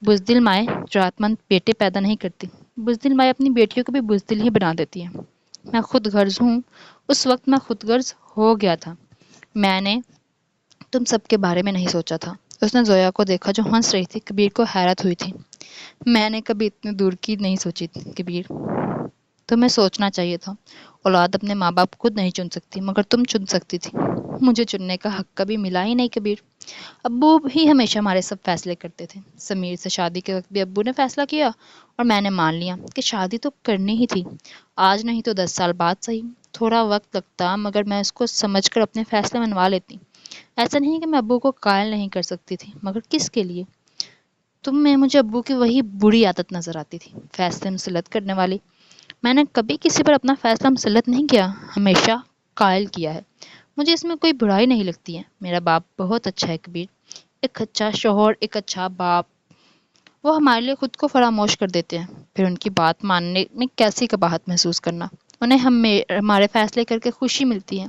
بزدل مائیں جرأت مند بیٹے پیدا نہیں کرتی، بزدل مائیں اپنی بیٹیوں کو بھی بزدل ہی بنا دیتی ہیں۔ میں خود غرض ہوں، اس وقت میں خود غرض ہو گیا تھا۔ میں نے تم سب کے بارے میں نہیں سوچا تھا۔ اس نے زویا کو دیکھا جو ہنس رہی تھی۔ کبیر کو حیرت ہوئی تھی۔ میں نے کبھی اتنے دور کی نہیں سوچی تھی کبیر، تمہیں سوچنا چاہیے تھا۔ اولاد اپنے ماں باپ خود نہیں چن سکتی، مگر تم چن سکتی تھی۔ مجھے چننے کا حق کبھی ملا ہی نہیں کبیر۔ ابو ہی ہمیشہ ہمارے سب فیصلے کرتے تھے۔ سمیر سے شادی کے وقت بھی ابو نے فیصلہ کیا اور میں نے مان لیا کہ شادی تو کرنی ہی تھی، آج نہیں تو 10 سال بعد صحیح۔ تھوڑا وقت لگتا مگر میں اس کو سمجھ کر اپنے فیصلے منوا لیتی۔ ایسا نہیں کہ میں ابو کو قائل نہیں کر سکتی تھی، مگر کس کے لیے؟ تم میں مجھے ابو کی وہی بری عادت نظر آتی تھی، فیصلے مسلط کرنے والی۔ میں نے کبھی کسی پر اپنا فیصلہ مسلط نہیں کیا، ہمیشہ قائل کیا ہے۔ مجھے اس میں کوئی برائی نہیں لگتی ہے۔ میرا باپ بہت اچھا ہے کبیر، ایک اچھا شوہر، ایک اچھا باپ۔ وہ ہمارے لیے خود کو فراموش کر دیتے ہیں، پھر ان کی بات ماننے میں کیسی قباحت محسوس کرنا۔ انہیں ہمارے فیصلے کر کے خوشی ملتی ہے۔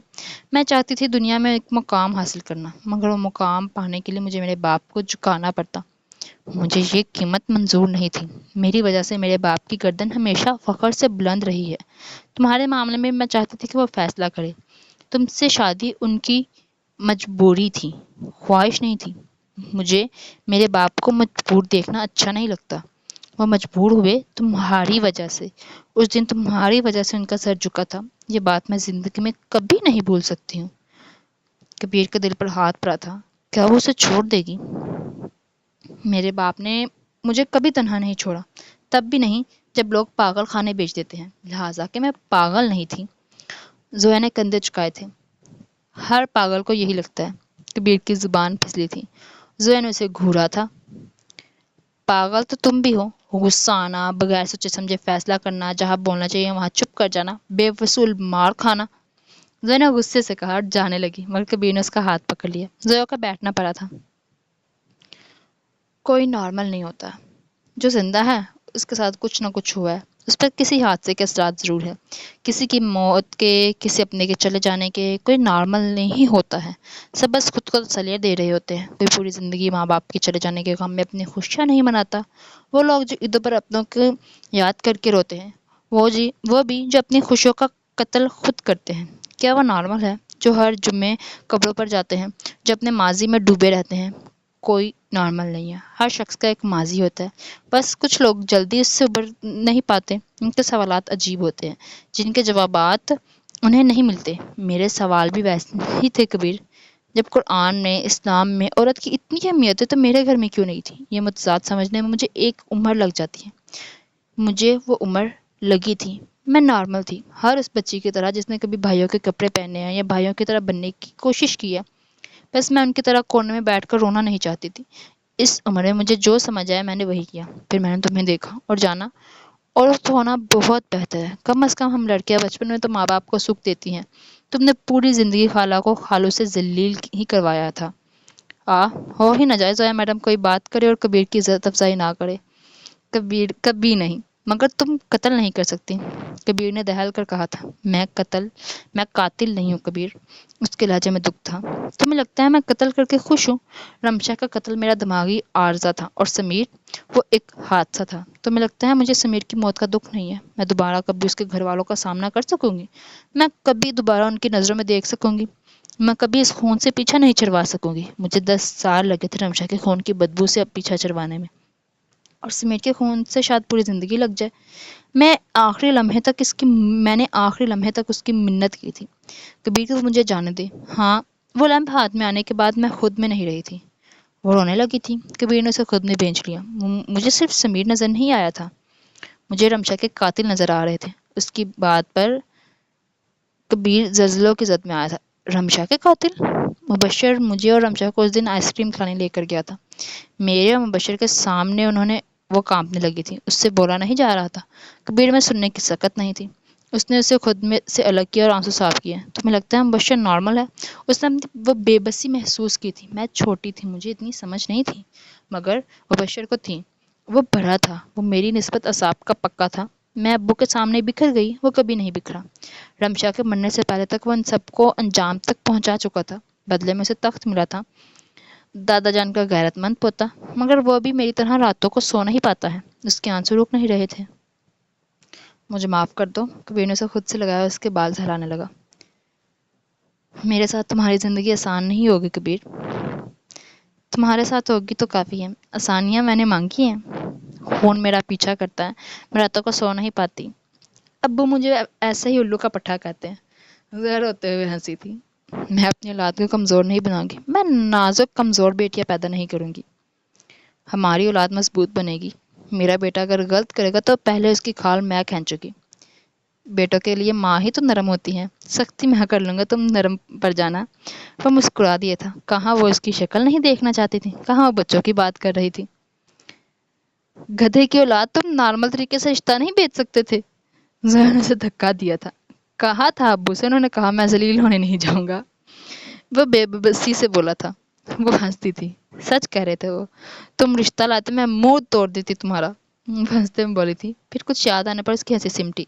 میں چاہتی تھی دنیا میں ایک مقام حاصل کرنا، مگر وہ مقام پانے کے لیے مجھے میرے باپ کو جھکانا پڑتا۔ مجھے یہ قیمت منظور نہیں تھی۔ میری وجہ سے میرے باپ کی گردن ہمیشہ فخر سے بلند رہی ہے۔ تمہارے معاملے میں میں چاہتی تھی کہ وہ فیصلہ کرے۔ تم سے شادی ان کی مجبوری تھی، خواہش نہیں تھی۔ مجھے میرے باپ کو مجبور دیکھنا اچھا نہیں لگتا۔ وہ مجبور ہوئے تمہاری وجہ سے۔ اس دن تمہاری وجہ سے ان کا سر جھکا تھا، یہ بات میں زندگی میں کبھی نہیں بھول سکتی ہوں۔ کبیر کے دل پر ہاتھ پڑا تھا، کیا وہ اسے چھوڑ دے گی؟ میرے باپ نے مجھے کبھی تنہا نہیں چھوڑا، تب بھی نہیں جب لوگ پاگل خانے بیچ دیتے ہیں، لہٰذا کہ میں پاگل نہیں تھی۔ زویا نے کندھے جھکائے تھے۔ ہر پاگل کو یہی لگتا ہے۔ کبیر کی زبان پھسلی تھی۔ زویا نے اسے گھورا تھا۔ پاگل تو تم بھی ہو، غصہ آنا، بغیر سوچے سمجھے فیصلہ کرنا، جہاں بولنا چاہیے وہاں چپ کر جانا، بے وصول مار کھانا۔ زویا نے غصے سے کہا اور جانے لگی، مگر کبیر نے اس کا ہاتھ پکڑ لیا۔ زویا کا بیٹھنا پڑا تھا۔ کوئی نارمل نہیں ہوتا، جو زندہ ہے اس کے ساتھ کچھ نہ کچھ ہوا ہے، اس پر کسی حادثے کے اثرات ضرور ہے، کسی کی موت کے، کسی اپنے کے چلے جانے کے۔ کوئی نارمل نہیں ہوتا ہے، سب بس خود کو تسلیاں دے رہے ہوتے ہیں۔ کوئی پوری زندگی ماں باپ کے چلے جانے کے غم میں اپنی خوشیاں نہیں مناتا۔ وہ لوگ جو عیدوں پر اپنوں کو یاد کر کے روتے ہیں، وہ بھی جو اپنی خوشیوں کا قتل خود کرتے ہیں، کیا وہ نارمل ہے؟ جو ہر جمعے قبروں پر جاتے ہیں، جو اپنے ماضی میں ڈوبے رہتے ہیں، کوئی نارمل نہیں ہے۔ ہر شخص کا ایک ماضی ہوتا ہے، بس کچھ لوگ جلدی اس سے ابھر نہیں پاتے۔ ان کے سوالات عجیب ہوتے ہیں، جن کے جوابات انہیں نہیں ملتے۔ میرے سوال بھی ویسے ہی تھے کبیر۔ جب قرآن میں، اسلام میں عورت کی اتنی اہمیت ہے تو میرے گھر میں کیوں نہیں تھی؟ یہ متضاد سمجھنے میں مجھے ایک عمر لگ جاتی ہے۔ مجھے وہ عمر لگی تھی۔ میں نارمل تھی، ہر اس بچی کی طرح جس نے کبھی بھائیوں کے کپڑے پہنے ہیں یا بھائیوں کی طرح بننے کی کوشش کی ہے۔ بس میں ان کی طرح کونے میں بیٹھ کر رونا نہیں چاہتی تھی۔ اس عمر میں مجھے جو سمجھ آیا میں نے وہی کیا۔ پھر میں نے تمہیں دیکھا اور جانا، عورت ہونا بہت بہتر ہے۔ کم از کم ہم لڑکیاں بچپن میں تو ماں باپ کو سکھ دیتی ہیں۔ تم نے پوری زندگی خالہ کو خالو سے ذلیل ہی کروایا تھا۔ ہو ہی نہ جائے زویا میڈم کوئی بات کرے اور کبیر کی عزت افزائی نہ کرے۔ کبیر کبھی نہیں، مگر تم قتل نہیں کر سکتی، کبیر نے دہل کر کہا تھا۔ میں قاتل نہیں ہوں کبیر، اس کے لہجے میں دکھ تھا۔ تمہیں لگتا ہے میں قتل کر کے خوش ہوں؟ رمشا کا قتل میرا دماغی عارضہ تھا اور سمیر وہ ایک حادثہ تھا۔ تمہیں لگتا ہے مجھے سمیر کی موت کا دکھ نہیں ہے؟ میں دوبارہ کبھی اس کے گھر والوں کا سامنا کر سکوں گی؟ میں کبھی دوبارہ ان کی نظروں میں دیکھ سکوں گی؟ میں کبھی اس خون سے پیچھا نہیں چھڑوا سکوں گی؟ مجھے 10 سال لگے تھے رمشا کے خون کی بدبو سے اب پیچھا چھڑوانے میں، اور سمیر کے خون سے شاید پوری زندگی لگ جائے۔ میں نے آخری لمحے تک اس کی منت کی تھی، کبیر کو مجھے جانے دے۔ ہاں، وہ لمحہ ہاتھ میں آنے کے بعد میں خود میں نہیں رہی تھی، وہ رونے لگی تھی۔ کبیر نے اسے خود میں بھینچ لیا۔ مجھے صرف سمیر نظر نہیں آیا تھا، مجھے رمشا کے قاتل نظر آ رہے تھے۔ اس کی بات پر کبیر زلزلوں کی زد میں آیا تھا۔ رمشا کے قاتل؟ مبشر مجھے اور رمشا کو اس دن آئس کریم کھلانے لے کر گیا تھا۔ میرے اور مبشر کے سامنے وہ کانپنے لگی تھی، اس سے بولا نہیں جا رہا تھا۔ کبیر میں سننے کی سکت نہیں تھی۔ اس نے اسے خود میں سے الگ کیا اور آنسو صاف کیے. تمہیں لگتا ہے مبشر نارمل ہے؟ اس نے اپنی وہ بے بسی محسوس کی تھی. میں چھوٹی تھی، مجھے اتنی سمجھ نہیں تھی، مگر مبشر کو تھی. وہ بڑا تھا، وہ میری نسبت اعصاب کا پکا تھا. میں ابو کے سامنے بکھر گئی، وہ کبھی نہیں بکھرا. رمشا کے مرنے سے پہلے تک وہ ان سب کو انجام تک پہنچا چکا تھا. بدلے میں اسے تخت ملا تھا، دادا جان کا غیرت مند پوتا. مگر وہ بھی میری طرح راتوں کو سو نہیں پاتا ہے. اس کے آنسو رک نہیں رہے تھے. مجھے معاف کر دو. کبیر نے اسے خود سے لگایا اور اس کے بال سہلانے لگا. میرے ساتھ تمہاری زندگی آسان نہیں ہوگی کبیر. تمہارے ساتھ ہوگی تو کافی ہے. آسانیاں میں نے مانگی ہیں. خون میرا پیچھا کرتا ہے، میں راتوں کو سو نہیں پاتی. ابو مجھے ایسے ہی الو کا پٹھا کہتے ہیں. زہر ہوتے ہوئے ہنسی تھی. میں اپنی اولاد کو کمزور نہیں بناؤں گی. میں نازک کمزور بیٹیاں پیدا نہیں کروں گی. ہماری اولاد مضبوط بنے گی. میرا بیٹا اگر غلط کرے گا تو پہلے اس کی کھال میں کھینچوں گی. بیٹوں کے لیے ماں ہی تو نرم ہوتی ہے. سختی میں کر لوں گا تم نرم پر جانا. وہ مسکرا دیا تھا. کہاں وہ اس کی شکل نہیں دیکھنا چاہتی تھی، کہاں وہ بچوں کی بات کر رہی تھی. گدھے کی اولاد، تم نارمل طریقے سے رشتہ نہیں بیچ سکتے تھے. زہر نے اسے دھکا دیا تھا. کہا تھا ابو سے، انہوں نے کہا میں ذلیل ہونے نہیں جاؤں گا. وہ بے بسی سے بولا تھا. وہ ہنستی تھی. سچ کہہ رہے تھے وہ. تم رشتہ لاتے میں منہ توڑ دیتی تمہارا. وہ ہنستے میں بولی تھی. پھر کچھ یاد آنے پر اس کی ہنسی سمٹی.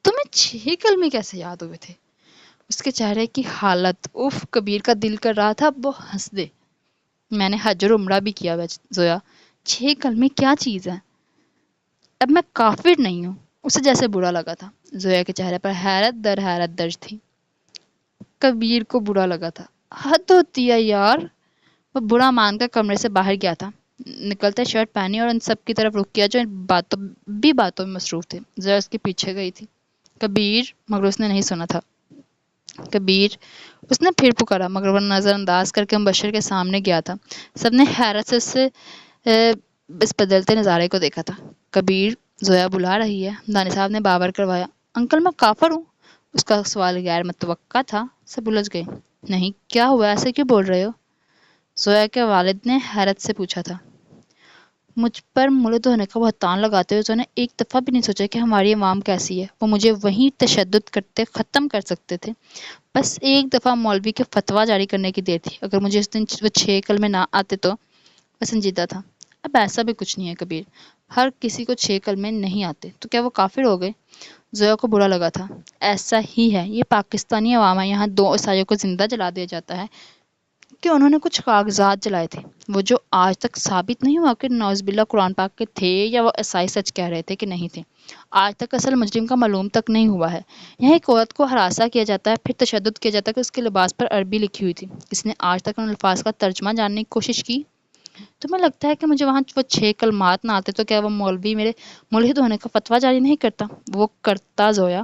تمہیں 6 کلمے کیسے یاد ہوئے تھے؟ اس کے چہرے کی حالت، اف، کبیر کا دل کر رہا تھا وہ ہنس دے. میں نے حج اور عمرہ بھی کیا زویا. 6 کلمے کیا چیز ہے؟ اب میں کافر نہیں ہوں. اسے جیسے برا لگا تھا. زویا کے چہرے پر حیرت در حیرت درج تھی. کبیر کو برا لگا تھا. حد ہوتی ہے یار. وہ برا مان کر کمرے سے باہر گیا تھا. نکلتے شرٹ پہنی اور ان سب کی طرف رخ کیا جو باتوں میں مصروف تھے. ذرا اس کے پیچھے گئی تھی. کبیر. مگر اس نے نہیں سنا تھا. کبیر. اس نے پھر پکارا، مگر وہ نظر انداز کر کے مبشر کے سامنے گیا تھا. سب نے حیرت سے اس بدلتے نظارے کو دیکھا تھا. کبیر. زویا بلا رہی ہے. دانی صاحب نے باور کروایا. انکل میں کافر ہوں. اس کا سوال غیر متوقع تھا. سب الجھ گئے. نہیں، کیا ہوا؟ ایسے کیوں بول رہے ہو؟ زویا کے والد نے حیرت سے پوچھا تھا. مجھ پر ملد ہونے کا بہتان لگاتے ہوئے اس نے ایک دفعہ بھی نہیں سوچا کہ ہماری عوام کیسی ہے. وہ مجھے وہیں تشدد کرتے ختم کر سکتے تھے. بس ایک دفعہ مولوی کے فتویٰ جاری کرنے کی دیر تھی. اگر مجھے اس دن وہ 6 کلمے نہ آتے تو. وہ سنجیدہ تھا. اب ایسا بھی کچھ نہیں ہے کبیر. ہر کسی کو 6 کلمے نہیں آتے تو کیا وہ کافر ہو گئے؟ زویا کو برا لگا تھا. ایسا ہی ہے. یہ پاکستانی عوام ہے. یہاں 2 عیسائیوں کو زندہ جلا دیا جاتا ہے کہ انہوں نے کچھ کاغذات جلائے تھے. وہ جو آج تک ثابت نہیں ہوا کہ نعوذ باللہ قرآن پاک کے تھے یا وہ عیسائی سچ کہہ رہے تھے کہ نہیں تھے. آج تک اصل مجرم کا معلوم تک نہیں ہوا ہے. یہاں ایک عورت کو ہراساں کیا جاتا ہے، پھر تشدد کیا جاتا ہے کہ اس کے لباس پر عربی لکھی ہوئی تھی. کس نے آج تک ان الفاظ کا ترجمہ جاننے کی کوشش کی؟ تمہیں لگتا ہے کہ مجھے وہاں وہ 6 کلمات نہ آتے تو کیا وہ مولوی میرے ملحد ہونے کا فتویٰ جاری نہیں کرتا؟ وہ کرتا زویا.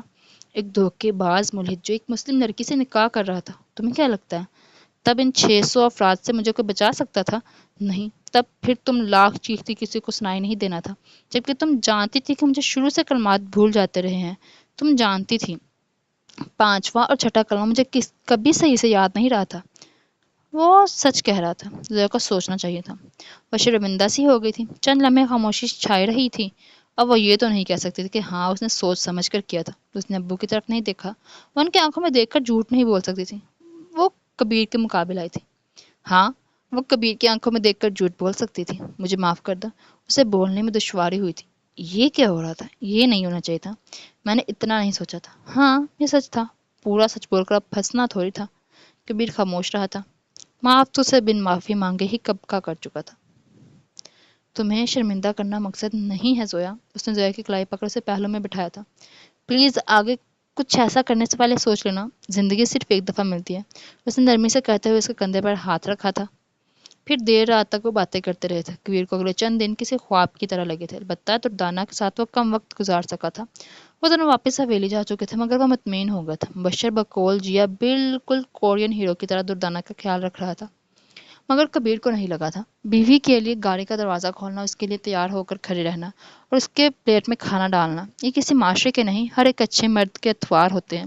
ایک دھوکے باز ملحد جو ایک مسلم لڑکی سے نکاح کر رہا تھا. تمہیں کیا لگتا ہے تب ان 600 افراد سے مجھے کوئی بچا سکتا تھا؟ نہیں. تب پھر تم لاکھ چیختی کسی کو سنائی نہیں دینا تھا. جبکہ تم جانتی تھی کہ مجھے شروع سے کلمات بھول جاتے رہے ہیں. تم جانتی تھی 5واں اور 6واں کلمہ مجھے کبھی صحیح سے یاد نہیں رہا تھا. وہ سچ کہہ رہا تھا. زویا کو سوچنا چاہیے تھا. وہ شرمندہ سی ہو گئی تھی. چند لمحے خاموشی چھائی رہی تھی. اب وہ یہ تو نہیں کہہ سکتی تھی کہ ہاں اس نے سوچ سمجھ کر کیا تھا. اس نے ابو کی طرف نہیں دیکھا. وہ ان کی آنکھوں میں دیکھ کر جھوٹ نہیں بول سکتی تھی. وہ کبیر کے مقابل آئی تھی. ہاں، وہ کبیر کی آنکھوں میں دیکھ کر جھوٹ بول سکتی تھی. مجھے معاف کر دو. اسے بولنے میں دشواری ہوئی تھی. یہ کیا ہو رہا تھا؟ یہ نہیں ہونا چاہیے تھا. میں نے اتنا نہیں سوچا تھا. ہاں یہ سچ تھا. پورا سچ بول کر اب پھنسنا تھوڑی تھا. کبیر خاموش رہا تھا. معاف تو اسے بن معافی مانگے ہی کب کا کر چکا تھا. تمہیں شرمندہ کرنا مقصد نہیں ہے زویا. اس نے زویا کی کلائی پکڑ سے پہلو میں بٹھایا تھا. پلیز آگے کچھ ایسا کرنے سے پہلے سوچ لینا. زندگی صرف ایک دفعہ ملتی ہے. اس نے نرمی سے کہتے ہوئے اس کے کندھے پر ہاتھ رکھا تھا. پھر دیر رات تک وہ باتیں کرتے رہے تھے. کبیر کو اگلے چند دن کسی خواب کی طرح لگے تھے. البتہ دردانہ کے ساتھ وہ کم وقت گزار سکا تھا. وہ دونوں واپس حویلی جا چکے تھے مگر وہ مطمئن ہو گیا تھا. مبشر بقول جیا بالکل کورین ہیرو کی طرح دردانہ کا خیال رکھ رہا تھا. مگر کبیر کو نہیں لگا تھا. بیوی کے لیے گاڑی کا دروازہ کھولنا، اس کے لیے تیار ہو کر کھڑے رہنا اور اس کے پلیٹ میں کھانا ڈالنا، یہ کسی معاشرے کے نہیں، ہر ایک اچھے مرد کے اتوار ہوتے ہیں.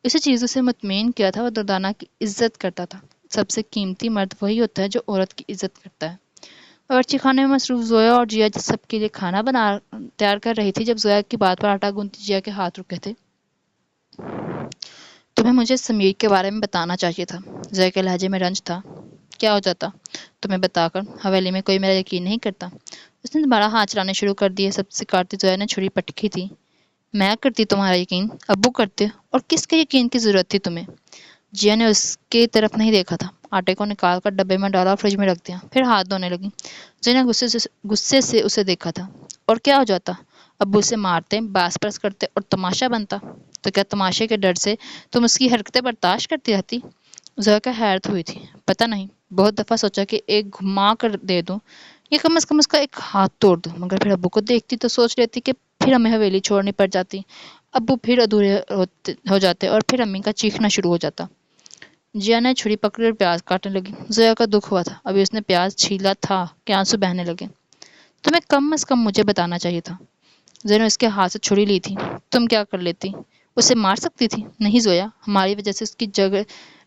اسی چیزوں سے مطمئن کیا تھا. وہ دردانہ کی عزت کرتا تھا. سب سے قیمتی مرد وہی ہوتا ہے جو عورت کی عزت کرتا ہے. باورچی خانے میں مصروف زویا اور جیا سب کے لیے کھانا تیار کر رہی تھی. جب زویا کی بات پر آٹا گوندتی جیا کے ہاتھ رکے تھے. تمہیں مجھے سمیر کے بارے میں بتانا چاہیے تھا، زویا کے لہجے میں رنج تھا۔ کیا ہو جاتا تمہیں بتا کر؟ حویلی میں کوئی میرا یقین نہیں کرتا۔ اس نے دوبارہ ہاتھ چلانے شروع کر دیے۔ سب سے کاٹتی زویا نے چھری پٹکی تھی۔ میں کرتی تمہارا یقین؟ ابو کرتے؟ اور کس کے یقین کی ضرورت تھی تمہیں؟ جیا نے اس کی طرف نہیں دیکھا تھا۔ آٹے کو نکال کر ڈبے میں ڈالا اور فریج میں رکھ دیا، پھر ہاتھ دھونے لگی۔ جیا نے غصے سے اسے دیکھا تھا۔ اور کیا ہو جاتا؟ ابو اسے مارتے، باس پرس کرتے اور تماشا بنتا؟ تو کیا تماشے کے ڈر سے تم اس کی حرکتیں برداشت کرتی رہتی؟ زویا کو حیرت ہوئی تھی۔ پتہ نہیں، بہت دفعہ سوچا کہ ایک گھما کر دے دوں یا کم از کم اس کا ایک ہاتھ توڑ دوں، مگر پھر ابو کو دیکھتی تو سوچ لیتی کہ پھر ہمیں حویلی چھوڑنی پڑ جاتی، ابو پھر ادھورے ہو جاتے اور پھر امی کا چیخنا شروع ہو جاتا۔ جیا نے چھری پکڑ کر پیاز کاٹنے لگی۔ زویا کا دکھ ہوا تھا، ابھی اس نے پیاز چھیلا تھا کہ آنسو بہنے لگے۔ تمہیں کم از کم مجھے بتانا چاہیے تھا۔ زویا نے اس کے ہاتھ سے چھری لی تھی۔ تم کیا کر لیتی؟ اسے مار سکتی تھی۔ نہیں زویا، ہماری وجہ سے اس کی جگہ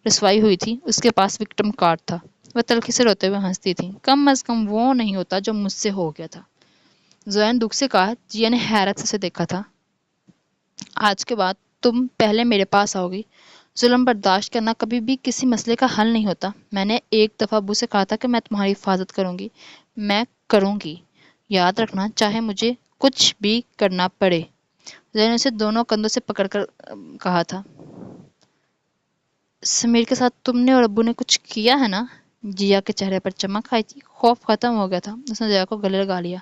رسوائی ہوئی تھی۔ اس کے پاس وکٹم کارڈ تھا۔ وہ تلخی سے روتے ہوئے ہنستی تھی۔ کم از کم وہ نہیں ہوتا جو مجھ سے ہو گیا تھا، زویا نے دکھ سے کہا۔ جیا نے حیرت سے اسے دیکھا تھا۔ آج کے بعد تم پہلے میرے پاس آؤ گی۔ ظلم برداشت کرنا کبھی بھی کسی مسئلے کا حل نہیں ہوتا۔ میں نے ایک دفعہ ابو سے کہا تھا کہ میں تمہاری حفاظت کروں گی۔ میں کروں گی، یاد رکھنا، چاہے مجھے کچھ بھی کرنا پڑے۔ زویا نے اسے دونوں کندھوں سے پکڑ کر کہا تھا۔ سمیر کے ساتھ تم نے اور ابو نے کچھ کیا ہے نا؟ جیا کے چہرے پر چمک آئی تھی۔ خوف ختم ہو گیا تھا۔ اس نے زویا کو گلے لگا لیا۔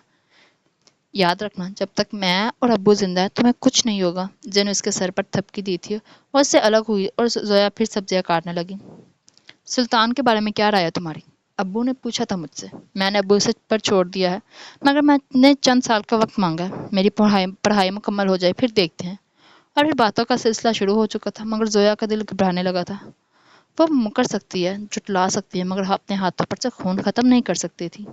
یاد رکھنا، جب تک میں اور ابو زندہ ہیں تمہیں کچھ نہیں ہوگا۔ جیا نے اس کے سر پر تھپکی دی تھی اور اس سے الگ ہوئی اور زویا پھر سبزیاں کاٹنے لگی۔ سلطان کے بارے میں کیا رائے ہے تمہاری؟ ابو نے پوچھا تھا مجھ سے۔ میں نے ابو سے پر چھوڑ دیا ہے، مگر میں نے چند سال کا وقت مانگا ہے۔ میری پڑھائی مکمل ہو جائے پھر دیکھتے ہیں۔ اور پھر باتوں کا سلسلہ شروع ہو چکا تھا، مگر زویا کا دل گھبرانے لگا تھا۔ وہ مکر سکتی ہے، جھٹلا سکتی ہے، مگر اپنے ہاتھوں پر سے خون ختم نہیں کر سکتی تھی۔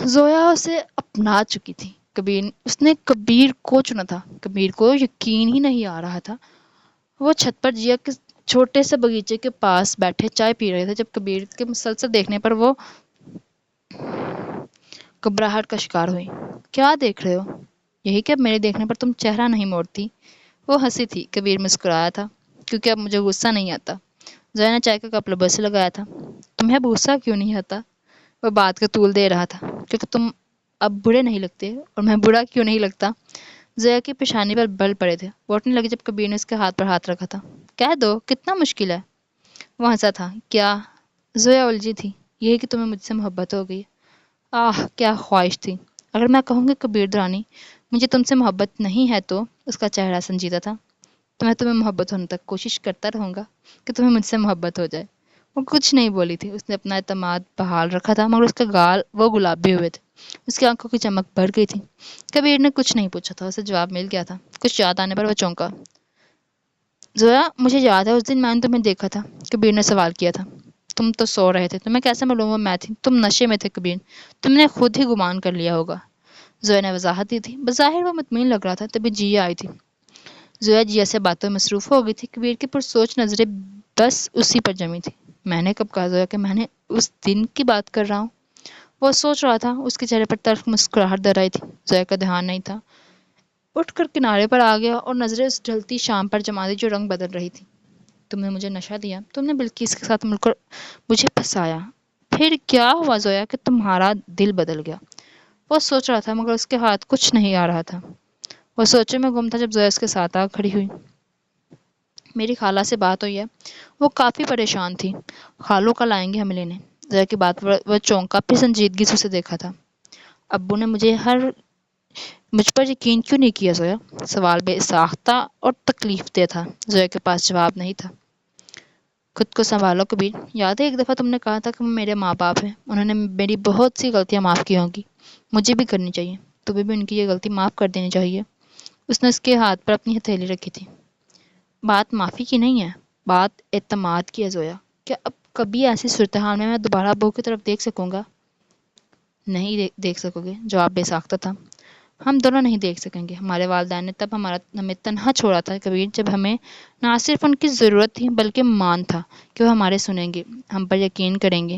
زویا اسے اپنا چکی تھی۔ اس نے کبیر کو چنا تھا۔ کبیر کو یقین ہی نہیں آ رہا تھا۔ وہ چھت پر جیا کے چھوٹے سے باغیچے کے پاس بیٹھے چائے پی رہے تھے جب کبیر کے مسلسل دیکھنے پر وہ گھبراہٹ کا شکار ہوئی۔ کیا دیکھ رہے ہو؟ یہی کہ اب میرے دیکھنے پر تم چہرہ نہیں موڑتی۔ وہ ہنسی تھی۔ کبیر مسکرایا تھا۔ کیونکہ اب مجھے غصہ نہیں آتا۔ زویا نے چائے کا کپ لبوں سے لگایا تھا۔ تمہیں اب غصہ کیوں نہیں آتا؟ وہ بات کا طول دے رہا تھا۔ کیونکہ تم اب برے نہیں لگتے۔ اور میں برا کیوں نہیں لگتا؟ زویا کی پیشانی پر بل پڑے تھے۔ وہ اٹھنے لگی جب کبیر نے اس کے ہاتھ پر ہاتھ رکھا تھا۔ کہہ دو، کتنا مشکل ہے؟ وہ ہنسا تھا۔ کیا؟ زویا الجھی تھی۔ یہی کہ تمہیں مجھ سے محبت ہو گئی۔ آہ، کیا خواہش تھی! اگر میں کہوں گی کبیر درانی مجھے تم سے محبت نہیں ہے تو؟ اس کا چہرہ سنجیدہ تھا۔ تو میں تمہیں محبت ہونے تک کوشش کرتا رہوں گا کہ تمہیں مجھ سے محبت ہو جائے۔ وہ کچھ نہیں بولی تھی۔ اس نے اپنا اعتماد بحال رکھا تھا، مگر اس کے گال وہ گلابی ہوئے تھے۔ اس کی آنکھوں کی چمک بڑھ گئی تھی۔ کبیر نے کچھ نہیں پوچھا تھا، اسے جواب مل گیا تھا۔ کچھ یاد آنے پر وہ چونکا۔ زویا، مجھے یاد ہے اس دن میں نے تمہیں دیکھا تھا۔ کبیر نے سوال کیا تھا۔ تم تو سو رہے تھے، تمہیں کیسے معلوم وہ میں تھی؟ تم نشے میں تھے کبیر، تم نے خود ہی گمان کر لیا ہوگا۔ زویا نے وضاحت دی تھی۔ بظاہر وہ مطمئن لگ رہا تھا۔ تبھی جیا آئی تھی۔ زویا جیا سے باتوں میں مصروف ہو گئی تھی۔ کبیر کی پرسوچ نظریں بس اسی پر جمی تھی۔ میں نے کب کہا زویا کہ میں نے اس دن کی بات کر رہا ہوں؟ وہ سوچ رہا تھا۔ اس کے چہرے پر تلخ مسکراہٹ در آئی تھی۔ زویا کا دھیان نہیں تھا۔ اٹھ کر کنارے پر آ گیا اور نظریں اس ڈھلتی شام پر جما دی جو رنگ بدل رہی تھی۔ تم نے مجھے نشہ دیا، تم نے بلقیس کے ساتھ مل کر مجھے پھنسایا، پھر کیا ہوا زویا کہ تمہارا دل بدل گیا؟ وہ سوچ رہا تھا، مگر اس کے ہاتھ کچھ نہیں آ رہا تھا۔ وہ سوچوں میں گم تھا جب زویا اس کے ساتھ آ کھڑی ہوئی۔ میری خالہ سے بات ہوئی ہے، وہ کافی پریشان تھی۔ خالو کل آئیں گے ہمیں لینے۔ زویا کی بات پر وہ چونکا، پھر سنجیدگی سے اسے دیکھا تھا۔ ابو نے مجھ پر یقین کیوں نہیں کیا زویا؟ سوال بے ساختہ اور تکلیف دہ تھا۔ زویا کے پاس جواب نہیں تھا۔ خود کو سنبھالو کبیر، یاد ہے ایک دفعہ تم نے کہا تھا کہ وہ میرے ماں باپ ہیں، انہوں نے میری بہت سی غلطیاں معاف کی ہوں گی، مجھے بھی کرنی چاہیے، تمہیں بھی ان کی یہ غلطی معاف کر دینی چاہیے۔ اس نے اس کے ہاتھ پر اپنی ہتھیلی رکھی تھی۔ بات معافی کی نہیں ہے، بات اعتماد کی ہے زویا۔ کیا اب کبھی ایسی صورتحال میں دوبارہ ابو کی طرف دیکھ سکوں گا؟ نہیں دیکھ سکو گے، جواب بے ساختہ تھا۔ ہم دونوں نہیں دیکھ سکیں گے۔ ہمارے والدین نے تب ہمیں تنہا چھوڑا تھا کبیر، جب ہمیں نہ صرف ان کی ضرورت تھی بلکہ مان تھا کہ وہ ہمارے سنیں گے، ہم پر یقین کریں گے،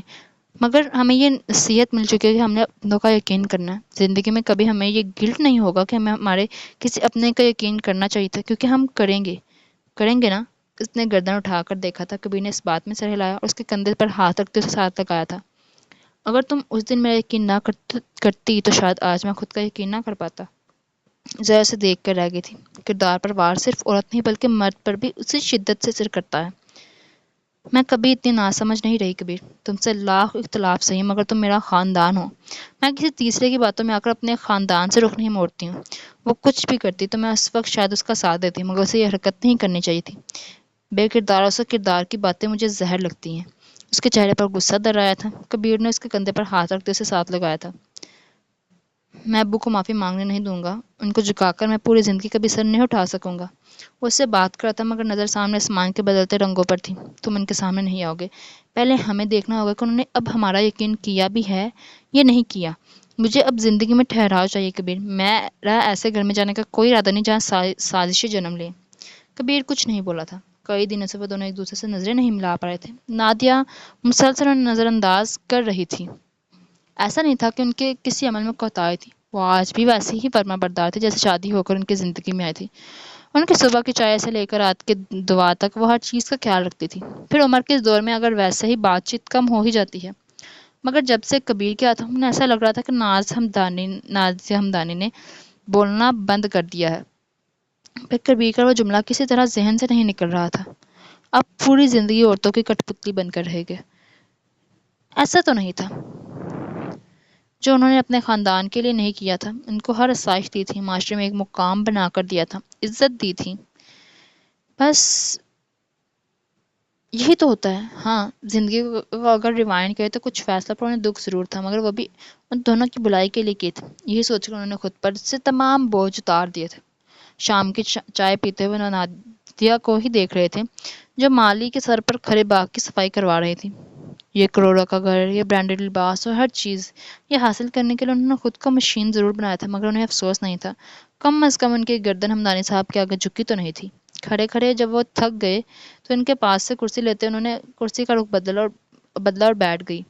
مگر ہمیں یہ نصیحت مل چکی ہے کہ ہم نے اپنوں کا یقین کرنا ہے. زندگی میں کبھی ہمیں یہ گلٹ نہیں ہوگا کہ ہمیں ہمارے کسی اپنے کا یقین کرنا چاہیے تھا، کیونکہ ہم کریں گے نا. اس نے گردن اٹھا کر دیکھا تھا. کبیر نے اس بات میں سر ہلایا اور اس کے کندھے پر ہاتھ رکھتے اسے ساتھ لگایا تھا. اگر تم اس دن میرا یقین نہ کرتی تو شاید آج میں خود کا یقین نہ کر پاتا. ذرا سے دیکھ کر رہ گئی تھی. کردار پر وار صرف عورت نہیں بلکہ مرد پر بھی اسی شدت سے سر کرتا ہے. میں کبھی اتنی ناسمجھ نہیں رہی کبیر. تم سے لاکھ اختلاف صحیح مگر تم میرا خاندان ہو. میں کسی تیسرے کی باتوں میں آ کر اپنے خاندان سے رخ نہیں موڑتی ہوں. وہ کچھ بھی کرتی تو میں اس وقت شاید اس کا ساتھ دیتی، مگر اسے یہ حرکت نہیں کرنی چاہیے تھی. بے کردار اور کردار کی باتیں مجھے زہر لگتی ہیں. اس کے چہرے پر غصہ در آیا تھا. کبیر نے اس کے کندھے پر ہاتھ رکھتے اسے ساتھ لگایا تھا. میں ابو کو معافی مانگنے نہیں دوں گا. ان کو جھکا کر میں پوری زندگی کبھی سر نہیں اٹھا سکوں گا. وہ اس سے بات کر رہا تھا مگر نظر سامنے آسمان کے بدلتے رنگوں پر تھی. تم ان کے سامنے نہیں آؤ گے. پہلے ہمیں دیکھنا ہوگا کہ انہوں نے اب ہمارا یقین کیا بھی ہے یا نہیں کیا. مجھے اب زندگی میں ٹھہراؤ چاہیے کبیر. میرا ایسے گھر میں جانے کا کوئی ارادہ نہیں جہاں سازشیں جنم لیں. کبیر کچھ نہیں بولا تھا. کئی دنوں سے وہ دونوں ایک دوسرے سے نظریں نہیں ملا پا رہے تھے. نادیہ مسلسل انہیں نظر انداز کر رہی تھی. ایسا نہیں تھا کہ ان کے کسی عمل میں کوتاہی تھی. وہ آج بھی ویسے ہی فرما بردار تھے جیسے شادی ہو کر ان کی زندگی میں آئی تھی. ان کی صبح کی چائے سے لے کر رات کے دعا تک وہ ہر چیز کا خیال رکھتی تھی. پھر عمر کے اس دور میں اگر ویسے ہی بات چیت کم ہو ہی جاتی ہے. مگر جب سے کبیر کے آتا ہوں ایسا لگ رہا تھا کہ نازیہ ہمدانی نے بولنا بند کر دیا ہے. پھر کبیر کا وہ جملہ کسی طرح ذہن سے نہیں نکل رہا تھا. اب پوری زندگی عورتوں کی کٹ پتلی بن کر رہے گے. ایسا تو نہیں تھا. جو انہوں نے اپنے خاندان کے لیے نہیں کیا تھا. ان کو ہر آسائش دی تھی، معاشرے میں ایک مقام بنا کر دیا تھا، عزت دی تھی. بس یہی تو ہوتا ہے. ہاں، زندگی کو اگر ریوائنڈ کرے تو کچھ فیصلہ پر انہیں دکھ ضرور تھا، مگر وہ بھی ان دونوں کی بھلائی کے لیے کیے تھے. یہی سوچ کر انہوں نے خود پر سے تمام بوجھ اتار دیے تھے. شام کی چائے پیتے ہوئے نادیہ کو ہی دیکھ رہے تھے جو مالی کے سر پر کھڑے باغ کی صفائی کروا رہی تھی. یہ کروڑوں کا گھر، یہ برانڈڈ لباس اور ہر چیز، یہ حاصل کرنے کے لیے انہوں نے خود کو مشین ضرور بنایا تھا، مگر انہیں افسوس نہیں تھا. کم از کم ان کی گردن ہمدانی صاحب کے آگے جھکی تو نہیں تھی. کھڑے کھڑے جب وہ تھک گئے تو ان کے پاس سے کرسی لیتے انہوں نے کرسی کا رخ بدلا اور بیٹھ گئی.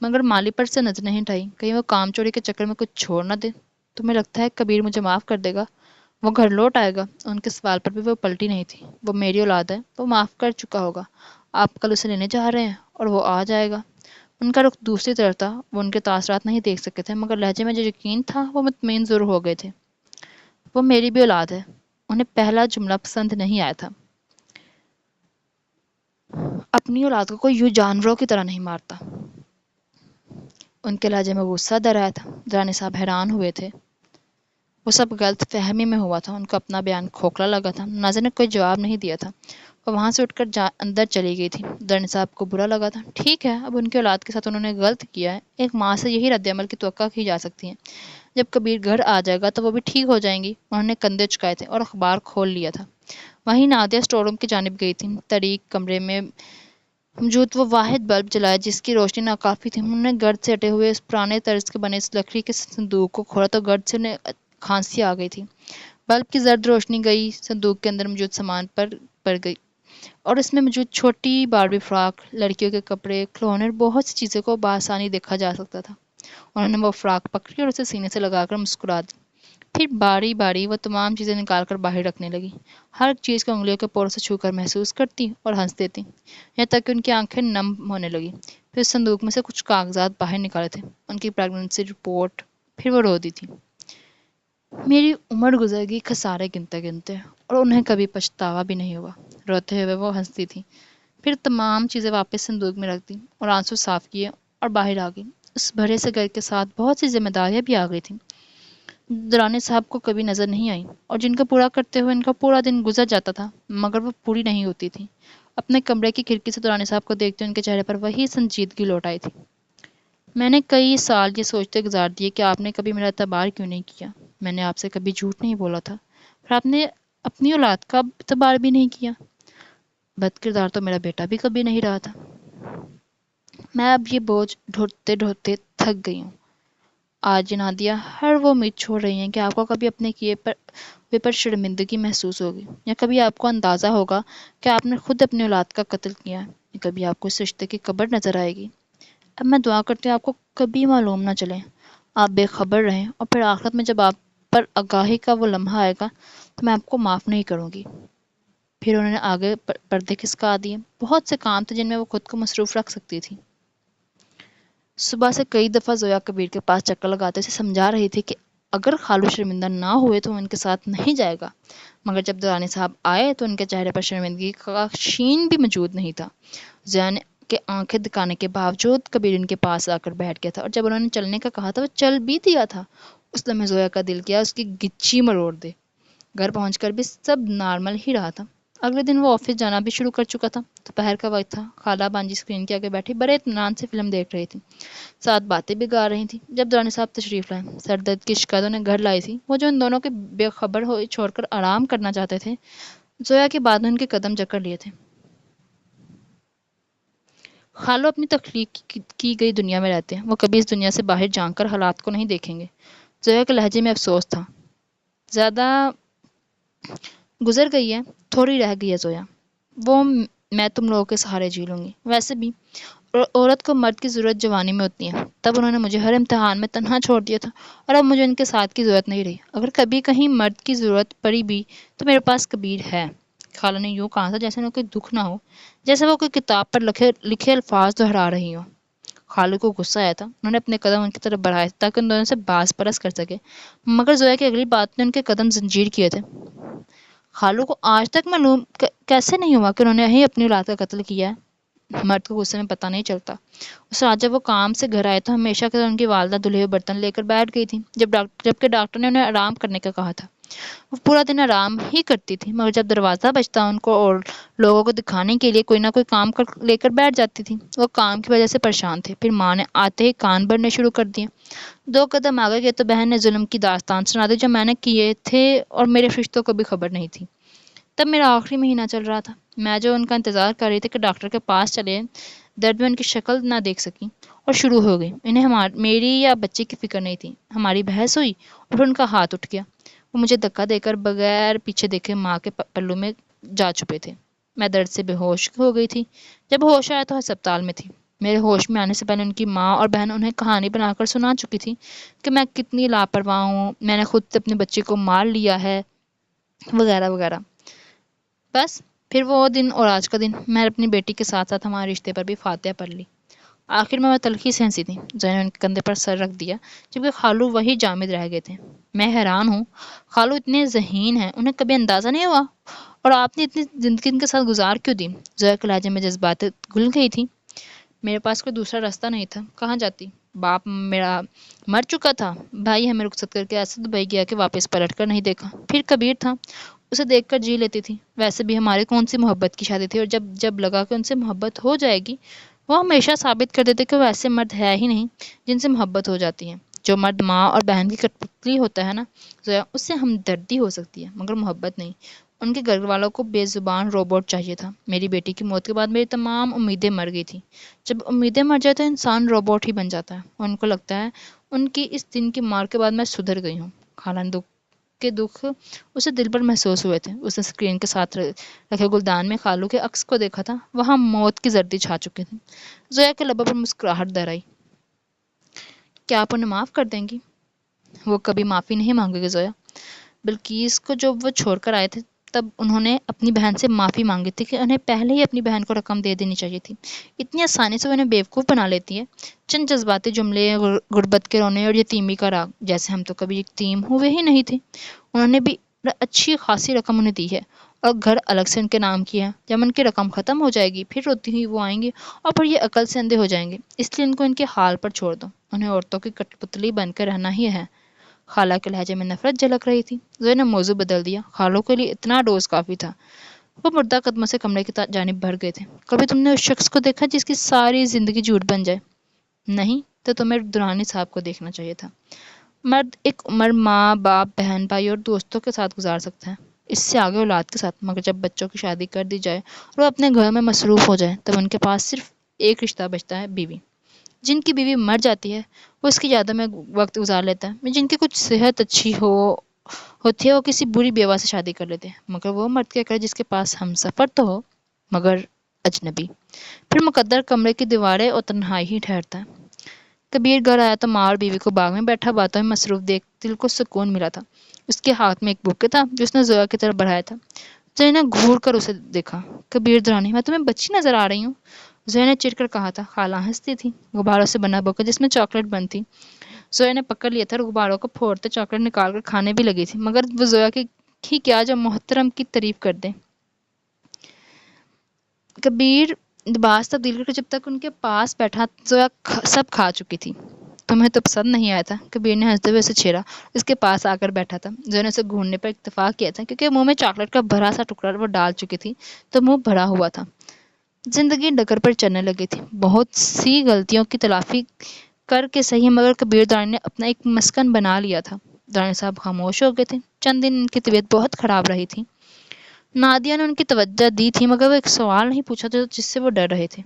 مگر مالی پر سے نظر نہیں ہٹائی. کہیں وہ کام چوری کے چکر میں کچھ چھوڑ نہ دے. تمہیں لگتا ہے کبیر مجھے معاف کر دے گا؟ وہ گھر لوٹ آئے گا؟ ان کے سوال پر بھی وہ پلٹی نہیں تھی. وہ میری اولاد ہے، وہ معاف کر چکا ہوگا. آپ کل اسے لینے جا رہے ہیں اور وہ آ جائے گا. ان کا رخ دوسری طرف تھا. وہ ان کے تاثرات نہیں دیکھ سکے تھے، مگر لہجے میں جو یقین تھا وہ مطمئن ضرور ہو گئے تھے. وہ میری بھی اولاد ہے. انہیں پہلا جملہ پسند نہیں آیا تھا. اپنی اولاد کو کوئی یوں جانوروں کی طرح نہیں مارتا. ان کے لہجے میں غصہ در آیا تھا. درانی صاحب حیران ہوئے تھے. وہ سب غلط فہمی میں ہوا تھا. ان کو اپنا بیان کھوکھلا لگا تھا. ناظر نے کوئی جواب نہیں دیا تھا. وہ وہاں سے اٹھ کر اندر چلی گئی تھی. درانی صاحب کو برا لگا تھا. ٹھیک ہے، اب ان کی اولاد کے ساتھ انہوں نے غلط کیا ہے. ایک ماں سے یہی رد عمل کی توقع کی جا سکتی ہے. جب کبیر گھر آ جائے گا تو وہ بھی ٹھیک ہو جائیں گی. انہوں نے کندھے چکائے تھے اور اخبار کھول لیا تھا. وہیں نادیہ اسٹور روم کی جانب گئی تھی. طریق کمرے میں موجود وہ واحد بلب جلایا جس کی روشنی ناکافی تھی. انہوں نے گرد سے ہٹے ہوئے اس پرانے طرز کے بنے اس لکڑی کے صندوق کو کھولا تو گرد سے انہیں کھانسی آ گئی تھی. بلب کی زرد روشنی گئی صندوق کے اندر موجود سامان پر پڑ گئی اور اس میں موجود چھوٹی باربی فراک، لڑکیوں کے کپڑے، کھلونے اور بہت سی چیزوں کو بآسانی دیکھا جا سکتا تھا. انہوں نے وہ فراک پکڑی اور اسے سینے سے لگا کر مسکرا دی. پھر باری باری وہ تمام چیزیں نکال کر باہر رکھنے لگی. ہر ایک چیز کو انگلیوں کے پوروں سے چھو کر محسوس کرتی اور ہنس دیتی، یہاں تک کہ ان کی آنکھیں نم ہونے لگی. پھر اس صندوق میں سے کچھ کاغذات باہر نکالے تھے. ان کی پریگننسی رپورٹ. پھر وہ رو دی تھی. میری عمر گزر گئی خسارے گنتے گنتے اور انہیں کبھی پچھتاوا بھی نہیں ہوا. روتے ہوئے وہ ہنستی تھی. پھر تمام چیزیں واپس صندوق میں رکھ دی اور آنسو صاف کیے اور باہر آ گئی. اس بھرے سے گھر کے ساتھ بہت سی ذمہ داریاں بھی آ گئی تھیں. درانے صاحب کو کبھی نظر نہیں آئی اور جن کو پورا کرتے ہوئے ان کا پورا دن گزر جاتا تھا مگر وہ پوری نہیں ہوتی تھی. اپنے کمرے کی کھڑکی سے درانے صاحب کو دیکھتے ان کے چہرے پر وہی سنجیدگی لوٹ آئی تھی. میں نے کئی سال یہ سوچتے گزار دیے کہ آپ نے کبھی میرا اعتبار کیوں نہیں کیا. میں نے آپ سے کبھی جھوٹ نہیں بولا تھا. پھر آپ نے اپنی اولاد کا اعتبار بھی نہیں کیا. بد کردار تو میرا بیٹا بھی کبھی نہیں رہا تھا. میں اب یہ بوجھ ڈھوتے ڈھوتے تھک گئی ہوں. آج نادیہ ہر وہ امید چھوڑ رہی ہیں کہ آپ کو کبھی اپنے کیے پر شرمندگی محسوس ہوگی، یا کبھی آپ کو اندازہ ہوگا کہ آپ نے خود اپنی اولاد کا قتل کیا ہے، یا کبھی آپ کو اس رشتے کی قبر نظر آئے گی. اب میں دعا کرتی ہوں آپ کو کبھی معلوم نہ چلے، آپ بے خبر رہیں، اور پھر آخرت میں جب آپ پر آگاہی کا وہ لمحہ آئے گا تو میں آپ کو معاف نہیں کروں گی۔ پھر انہوں نے آگے پردے کھسکا دیے۔ بہت سے کام تھے جن میں وہ خود کو مصروف رکھ سکتی تھی۔ صبح سے کئی دفعہ زویا کبیر کے پاس چکر لگاتے اسے سمجھا رہی تھی کہ اگر خالو شرمندہ نہ ہوئے تو وہ ان کے ساتھ نہیں جائے گا، مگر جب درانی صاحب آئے تو ان کے چہرے پر شرمندگی کا شین بھی موجود نہیں تھا۔ زویا نے کے آنکھیں دکھانے کے باوجود کبیر ان کے پاس آ کر بیٹھ گیا تھا، اور جب انہوں نے چلنے کا کہا تھا وہ چل بھی دیا تھا۔ اس لمحے زویا کا دل کیا اس کی گچی مروڑ دے۔ گھر پہنچ کر بھی سب نارمل ہی رہا تھا۔ اگلے دن وہ آفس جانا بھی شروع کر چکا تھا۔ دوپہر کا وقت تھا، خالہ بانجی اسکرین کے آگے بیٹھی بڑے اطمینان سے فلم دیکھ رہی تھی، ساتھ باتیں بھی گا رہی تھیں جب دورانی صاحب تشریف لائے۔ سر درد کی شکایت انہیں گھر لائی تھی، وہ جو ان دونوں کے بے خبر ہوئے چھوڑ کر آرام کرنا چاہتے تھے۔ زویا کے بعد ان کے قدم جکڑ لیے تھے۔ خالو اپنی تخلیق کی گئی دنیا میں رہتے ہیں، وہ کبھی اس دنیا سے باہر جان کر حالات کو نہیں دیکھیں گے۔ زویا کے لہجے میں افسوس تھا۔ زیادہ گزر گئی ہے، تھوڑی رہ گئی ہے زویا، وہ میں تم لوگوں کے سہارے جی لوں گی۔ ویسے بھی عورت کو مرد کی ضرورت جوانی میں ہوتی ہے، تب انہوں نے مجھے ہر امتحان میں تنہا چھوڑ دیا تھا، اور اب مجھے ان کے ساتھ کی ضرورت نہیں رہی۔ اگر کبھی کہیں مرد کی ضرورت پڑی بھی تو میرے پاس کبیر ہے۔ خالہ نے یوں کہا تھا جیسے انہیں کوئی دکھ نہ ہو، جیسے وہ کوئی کتاب پر لکھے الفاظ دہرا رہی ہوں۔ خالو کو غصہ آیا تھا، انہوں نے اپنے قدم ان کی طرف بڑھائے تاکہ ان دونوں سے باز پرس کر سکے، مگر زویا کی اگلی بات نے ان کے قدم زنجیر کیے تھے۔ خالو کو آج تک معلوم کیسے نہیں ہوا کہ انہوں نے ہی اپنی اولاد کا قتل کیا ہے؟ مرد کو غصے میں پتہ نہیں چلتا۔ اس رات جب وہ کام سے گھر آئے تو ہمیشہ کی طرح ان کی والدہ دھلے ہوئے برتن لے کر بیٹھ گئی تھی، جبکہ ڈاکٹر نے انہیں آرام کرنے کا کہا تھا۔ وہ پورا دن آرام ہی کرتی تھی، مگر جب دروازہ بجتا ان کو اور لوگوں کو دکھانے کے لیے کوئی نہ کوئی کام لے کر بیٹھ جاتی تھی۔ وہ کام کی وجہ سے پریشان تھے۔ پھر ماں نے آتے ہی کان بھرنے شروع کر دیے۔ 2 قدم آگے گئے تو بہن نے ظلم کی داستان سنا دی جو میں نے کیے تھے اور میرے فرشتوں کو بھی خبر نہیں تھی۔ تب میرا آخری مہینہ چل رہا تھا، میں جو ان کا انتظار کر رہی تھی کہ ڈاکٹر کے پاس چلے، درد میں ان کی شکل نہ دیکھ سکی اور شروع ہو گئی۔ انہیں میری یا بچے کی فکر نہیں تھی۔ ہماری بحث ہوئی اور پھر ان کا ہاتھ اٹھ گیا۔ وہ مجھے دھکا دے کر بغیر پیچھے دیکھے ماں کے پلو میں جا چھپے تھے۔ میں درد سے بے ہوش ہو گئی تھی۔ جب ہوش آیا تو ہسپتال میں تھی۔ میرے ہوش میں آنے سے پہلے ان کی ماں اور بہن انہیں کہانی بنا کر سنا چکی تھی کہ میں کتنی لاپرواہ ہوں، میں نے خود سے اپنے بچے کو مار لیا ہے، وغیرہ وغیرہ۔ بس پھر وہ دن اور آج کا دن، میں اپنی بیٹی کے ساتھ ساتھ ہمارے رشتے پر بھی فاتحہ پڑھ لی۔ آخر میں وہ تلخی سے ہنسی تھی۔ زویا نے ان کے کندھے پر سر رکھ دیا، جبکہ خالو وہی جامد رہ گئے تھے۔ میں حیران ہوں، خالو اتنے ذہین ہیں، انہیں کبھی اندازہ نہیں ہوا، اور آپ نے اتنی زندگی ان کے ساتھ گزار کیوں دی؟ زویا کے لہجے میں جذبات گھل گئی تھی۔ میرے پاس کوئی دوسرا راستہ نہیں تھا، کہاں جاتی؟ باپ میرا مر چکا تھا، بھائی ہمیں رخصت کر کے ایسے دبئی گیا کہ واپس پلٹ کر نہیں دیکھا، پھر کبیر تھا، اسے دیکھ کر جی لیتی تھی۔ ویسے بھی ہمارے کون سی محبت کی شادی تھی، اور جب لگا کہ ان سے محبت ہو جائے گی، وہ ہمیشہ ثابت کر دیتے کہ وہ ایسے مرد ہے ہی نہیں جن سے محبت ہو جاتی ہے۔ جو مرد ماں اور بہن کی کٹپتلی ہوتا ہے نا زویا، اس سے ہمدردی ہو سکتی ہے مگر محبت نہیں۔ ان کے گھر والوں کو بے زبان روبوٹ چاہیے تھا۔ میری بیٹی کی موت کے بعد میری تمام امیدیں مر گئی تھیں۔ جب امیدیں مر جائے تو انسان روبوٹ ہی بن جاتا ہے، اور ان کو لگتا ہے ان کی اس دن کی مار کے بعد میں سدھر گئی ہوں۔ خالہ کے دکھ اسے دل پر محسوس ہوئے تھے۔ اس نے اسکرین کے ساتھ رکھے گلدان میں خالو کے عکس کو دیکھا تھا، وہاں موت کی زردی چھا چکی تھی۔ زویا کے لبوں پر مسکراہٹ در آئی۔ کیا آپ انہیں معاف کر دیں گی؟ وہ کبھی معافی نہیں مانگے گے زویا۔ بلقیس کو جب وہ چھوڑ کر آئے تھے تب انہوں نے اپنی بہن سے معافی مانگی تھی کہ انہیں پہلے ہی اپنی بہن کو رقم دے دینی چاہیے تھی۔ اتنی آسانی سے وہ انہیں بیوقوف بنا لیتی ہے۔ چند جذباتی جملے، غربت کے رونے اور یتیمی کا راگ، جیسے ہم تو کبھی یتیم ہوئے ہی نہیں تھے۔ انہوں نے بھی اچھی خاصی رقم انہیں دی ہے اور گھر الگ سے ان کے نام کیا ہے۔ جب ان کی رقم ختم ہو جائے گی پھر روتی ہوئی وہ آئیں گے اور پھر یہ عقل سے اندھے ہو جائیں گے، اس لیے ان کو ان کے حال پر چھوڑ دو، انہیں عورتوں کی کٹپتلی بن کر رہنا ہی ہے۔ خالہ کے لہجے میں نفرت جھلک رہی تھی۔ زویا نے موضوع بدل دیا، خالوں کے لیے اتنا ڈوز کافی تھا۔ وہ مردہ قدموں سے کمرے کی جانب بڑھ گئے تھے۔ کبھی تم نے اس شخص کو دیکھا جس کی ساری زندگی جھوٹ بن جائے؟ نہیں تو تمہیں درانی صاحب کو دیکھنا چاہیے تھا۔ مرد ایک عمر ماں باپ بہن بھائی اور دوستوں کے ساتھ گزار سکتا ہے، اس سے آگے اولاد کے ساتھ، مگر جب بچوں کی شادی کر دی جائے اور وہ اپنے گھر میں مصروف ہو جائے تب ان کے پاس صرف ایک رشتہ بچتا ہے، بیوی۔ جن کی بیوی مر جاتی ہے وہ اس کی یادوں میں وقت گزار لیتا ہے۔ جن کی کچھ صحت اچھی ہوتی ہے وہ کسی بری بیوہ سے شادی کر لیتے ہیں، مگر وہ مرد کیا کرے جس کے پاس ہم سفر تو ہو مگر اجنبی. پھر مقدر کمرے کی دیواریں اور تنہائی ہی ٹھہرتا ہے. کبیر گھر آیا تو ماں اور بیوی کو باغ میں بیٹھا باتوں میں مصروف دیکھ دل کو سکون ملا تھا. اس کے ہاتھ میں ایک بوکے تھا جو اس نے زویا کی طرف بڑھایا تھا. زویا نے گھور کر اسے دیکھا. کبیر دورانی میں تمہیں بچی نظر آ رہی ہوں. زویا نے چڑ کر کہا تھا. خالہ ہنستی تھی. غباروں سے بنا بوکا جس میں چاکلیٹ بند تھی. زویا نے پکڑ لیا تھا اور غباروں کو پھوڑتے چاکلیٹ نکال کر کھانے بھی لگی تھی مگر وہ زویا کی ہی کیا جو محترم کی تعریف کر دے. کبیر لباس تبدیل کر کے جب تک ان کے پاس بیٹھا زویا سب کھا چکی تھی. تمہیں تو پسند نہیں آیا تھا. کبیر نے ہنستے ہوئے اسے چھیڑا. اس کے پاس آ کر بیٹھا تھا. زویا نے اسے گھونڈنے پر اتفاق کیا تھا کیونکہ منہ میں چاکلیٹ کا بھرا سا ٹکڑا وہ ڈال چکی تھی تو منہ بھرا ہوا تھا. زندگی ڈگر پر چلنے لگی تھی. بہت سی غلطیوں کی تلافی کر کے صحیح مگر کبیر دورانی نے اپنا ایک مسکن بنا لیا تھا. دورانی صاحب خاموش ہو گئے تھے. چند دن ان کی طبیعت بہت خراب رہی تھی. نادیہ نے ان کی توجہ دی تھی مگر وہ ایک سوال نہیں پوچھا تھا جس سے وہ ڈر رہے تھے.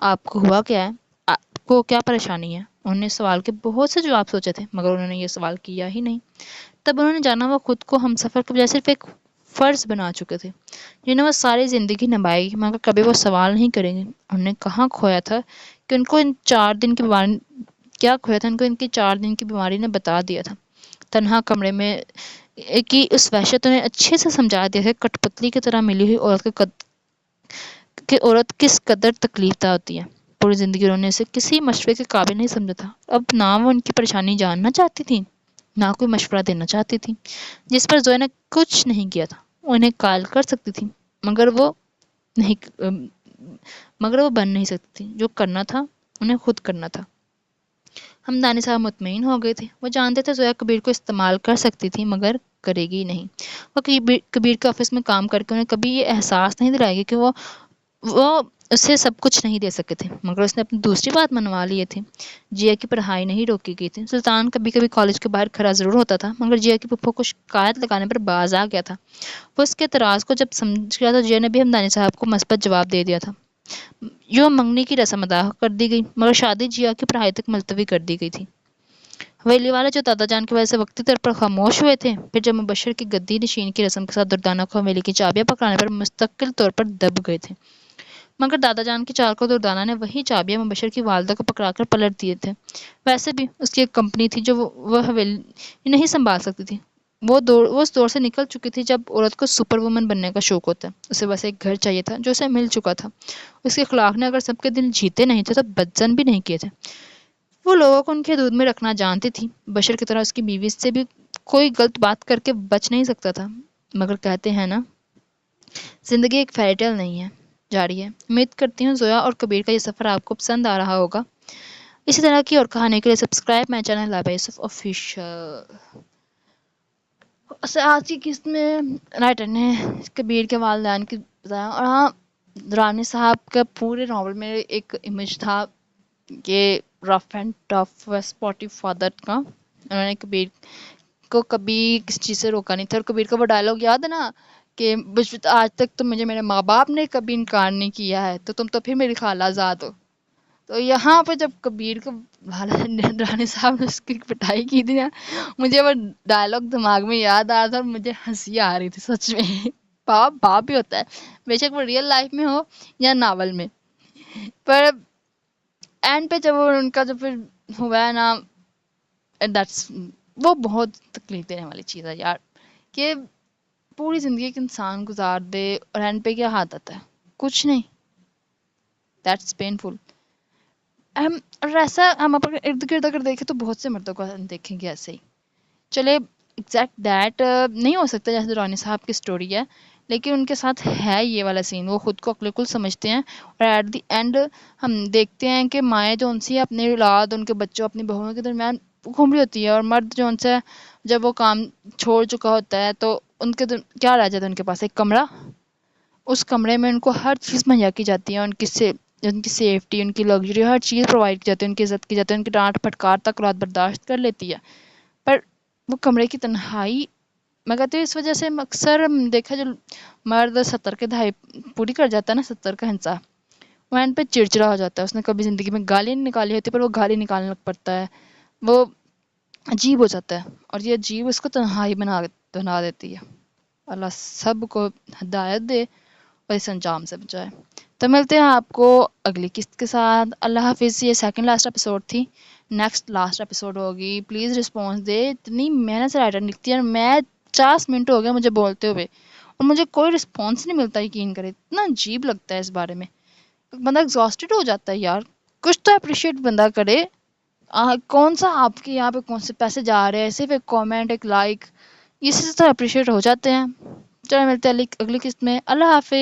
آپ کو ہوا کیا ہے؟ آپ کو کیا پریشانی ہے؟ انہوں نے سوال کے بہت سے جواب سوچے تھے مگر انہوں نے یہ سوال کیا ہی نہیں. تب انہوں نے جانا وہ خود کو ہمسفر کے بجائے صرف ایک فرض بنا چکے تھے جنہیں وہ ساری زندگی نبھائے گی مگر کبھی وہ سوال نہیں کریں گے. انہوں نے کہاں کھویا تھا کہ ان کو ان 4 دن کی بیماری کیا کھویا تھا ان کو ان کی 4 دن کی بیماری نے بتا دیا تھا. تنہا کمرے میں کی اس وحشت انہیں اچھے سے سمجھا دیا تھا. کٹ پتلی کی طرح ملی ہوئی عورت کہ عورت کس قدر تکلیف دہ ہوتی ہے. پوری زندگی انہوں نے اسے کسی مشورے کے قابل نہیں سمجھا تھا. اب نہ وہ ان کی پریشانی جاننا چاہتی تھی نہ کوئی مشورہ دینا چاہتی تھی جس پر زویا نے کچھ نہیں کیا تھا. وہ انہیں قائل کر سکتی تھی مگر وہ بن نہیں سکتی تھی. جو کرنا تھا انہیں خود کرنا تھا. ہمدانی صاحب مطمئن ہو گئے تھے. وہ جانتے تھے زویا کبیر کو استعمال کر سکتی تھی مگر کرے گی نہیں. وہ کبیر کے آفس میں کام کر کے انہیں کبھی یہ احساس نہیں دلائے گی کہ وہ اسے سب کچھ نہیں دے سکے تھے مگر اس نے اپنی دوسری بات منوا لیے تھے. جیا کی پڑھائی نہیں روکی گئی تھی. سلطان کبھی کبھی کالج کے باہر کھڑا ضرور ہوتا تھا مگر جیا کی پھپھو کو شکایت لگانے پر باز آ گیا تھا. وہ اس کے اعتراض کو جب سمجھ گیا تو جیا نے بھی ہمدانی صاحب کو مثبت جواب دے دیا تھا. یوں منگنی کی رسم ادا کر دی گئی مگر شادی جیا کی پڑھائی تک ملتوی کر دی گئی تھی. حویلی والے جو دادا جان کی وجہ سے وقتی طور پر خاموش ہوئے تھے پھر جب مبشر کی گدی نشین کی رسم کے ساتھ دردانہ کو حویلی کی چابیاں پکڑانے پر مستقل طور پر دب گئے تھے. مگر دادا جان کی چال کو دردانہ نے وہی چابیاں مبشر کی والدہ کو پکڑا کر پلٹ دیے تھے. ویسے بھی اس کی ایک کمپنی تھی جو وہ حویلی نہیں سنبھال سکتی تھی. وہ اس دور سے نکل چکی تھی جب عورت کو سپر وومن بننے کا شوق ہوتا ہے. اسے بس ایک گھر چاہیے تھا جو اسے مل چکا تھا. اس کے اخلاق نے اگر سب کے دل جیتے نہیں تھے تو بدزن بھی نہیں کیے تھے. وہ لوگوں کو ان کے حدود میں رکھنا جانتی تھی. بشر کی طرح اس کی بیوی سے بھی کوئی غلط بات کر کے بچ نہیں سکتا تھا. مگر کہتے ہیں نا زندگی ایک فیری ٹیل نہیں ہے جاری ہے. امید کرتی ہوں زویا اور کبیر کا یہ سفر آپ کو پسند آ رہا ہوگا. اسی طرح کی اور کہانی کے لیے subscribe my channel Laba Yusuf official. آج کی قسط میں رائٹر نے کبیر کے والدین کی بتایا. اور ہاں رانی صاحب کا پورے ناول میں ایک امیج تھا کہ rough and tough sporty father کا. انہوں نے کبیر کو کبھی کسی چیز سے روکا نہیں تھا. اور کبیر کا وہ ڈائلاگ یاد ہے نا کہ آج تک تو مجھے میرے ماں باپ نے کبھی انکار نہیں کیا ہے تو تم تو پھر میری خالہ زاد ہو. تو یہاں پہ جب کبیر کو رانی صاحب نے اس کی پٹائی کی تھی نا مجھے وہ ڈائلاگ دماغ میں یاد آ رہا تھا اور مجھے ہنسی آ رہی تھی سچ میں. باپ بھی ہوتا ہے بے شک وہ ریئل لائف میں ہو یا ناول میں. پر اینڈ پہ جب ان کا جو پھر ہوا ہے نا وہ بہت تکلیف دینے والی چیز ہے یار کہ پوری زندگی ایک انسان گزار دے اور اینڈ پہ کیا ہاتھ آتا ہے کچھ نہیں. That's painful. اور ایسا ہم اپنے ارد گرد اگر دیکھیں تو بہت سے مردوں کو دیکھیں گے ایسے ہی. چلے ایگزیکٹ دیٹ نہیں ہو سکتا جیسے رانی صاحب کی سٹوری ہے لیکن ان کے ساتھ ہے یہ والا سین. وہ خود کو عقل کل سمجھتے ہیں اور ایٹ دی اینڈ ہم دیکھتے ہیں کہ مائیں جو ان سے اپنے اولاد ان کے بچوں اپنی بہوؤں کے درمیان گھوم رہی ہوتی ہے اور مرد جو ان سے جب وہ کام چھوڑ چکا ہوتا ہے تو ان کے کیا رہ جاتا ہے ان کے پاس ایک کمرہ. اس کمرے میں ان کو ہر چیز مہیا کی جاتی ہے. ان کی سیفٹی ان کی لگژری ہر چیز پرووائڈ کی جاتی ہے. ان کی عزت کی جاتی ہے. ان کی ڈانٹ پھٹکار تک رات برداشت کر لیتی ہے. پر وہ کمرے کی تنہائی میں کہتی ہوں اس وجہ سے اکثر دیکھا جو مرد 70 کے دہائی پوری کر جاتا ہے نا 70 کا ہنسا وہ اینڈ پہ چڑچڑا ہو جاتا ہے. اس نے کبھی زندگی میں گالی نہیں نکالی ہوتی پر وہ گالی نکالنے لگ پڑتا ہے. وہ عجیب ہو جاتا ہے اور یہ عجیب اس کو تنہائی بنا دیتی ہے. اللہ سب کو ہدایت دے اور اس انجام سے بچائے. تو ملتے ہیں آپ کو اگلی قسط کے ساتھ. اللہ حافظ. یہ سیکنڈ لاسٹ ایپیسوڈ تھی، نیکسٹ لاسٹ ایپیسوڈ ہوگی. پلیز رسپانس دے. اتنی محنت سے رائٹر لکھتی ہے اور میں 50 منٹ ہو گیا مجھے بولتے ہوئے اور مجھے کوئی رسپانس نہیں ملتا. یقین کرے اتنا عجیب لگتا ہے اس بارے میں، بندہ ایگزاسٹڈ ہو جاتا ہے یار. کچھ تو اپریشیٹ بندہ کرے. کون سا آپ کے یہاں پہ کون سے پیسے جا رہے ہیں، صرف ایک کامنٹ، ایک لائک، اس سے تو اپریشیٹ ہو جاتے ہیں. چلو ملتے ہیں اگلی قسط میں. اللہ حافظ.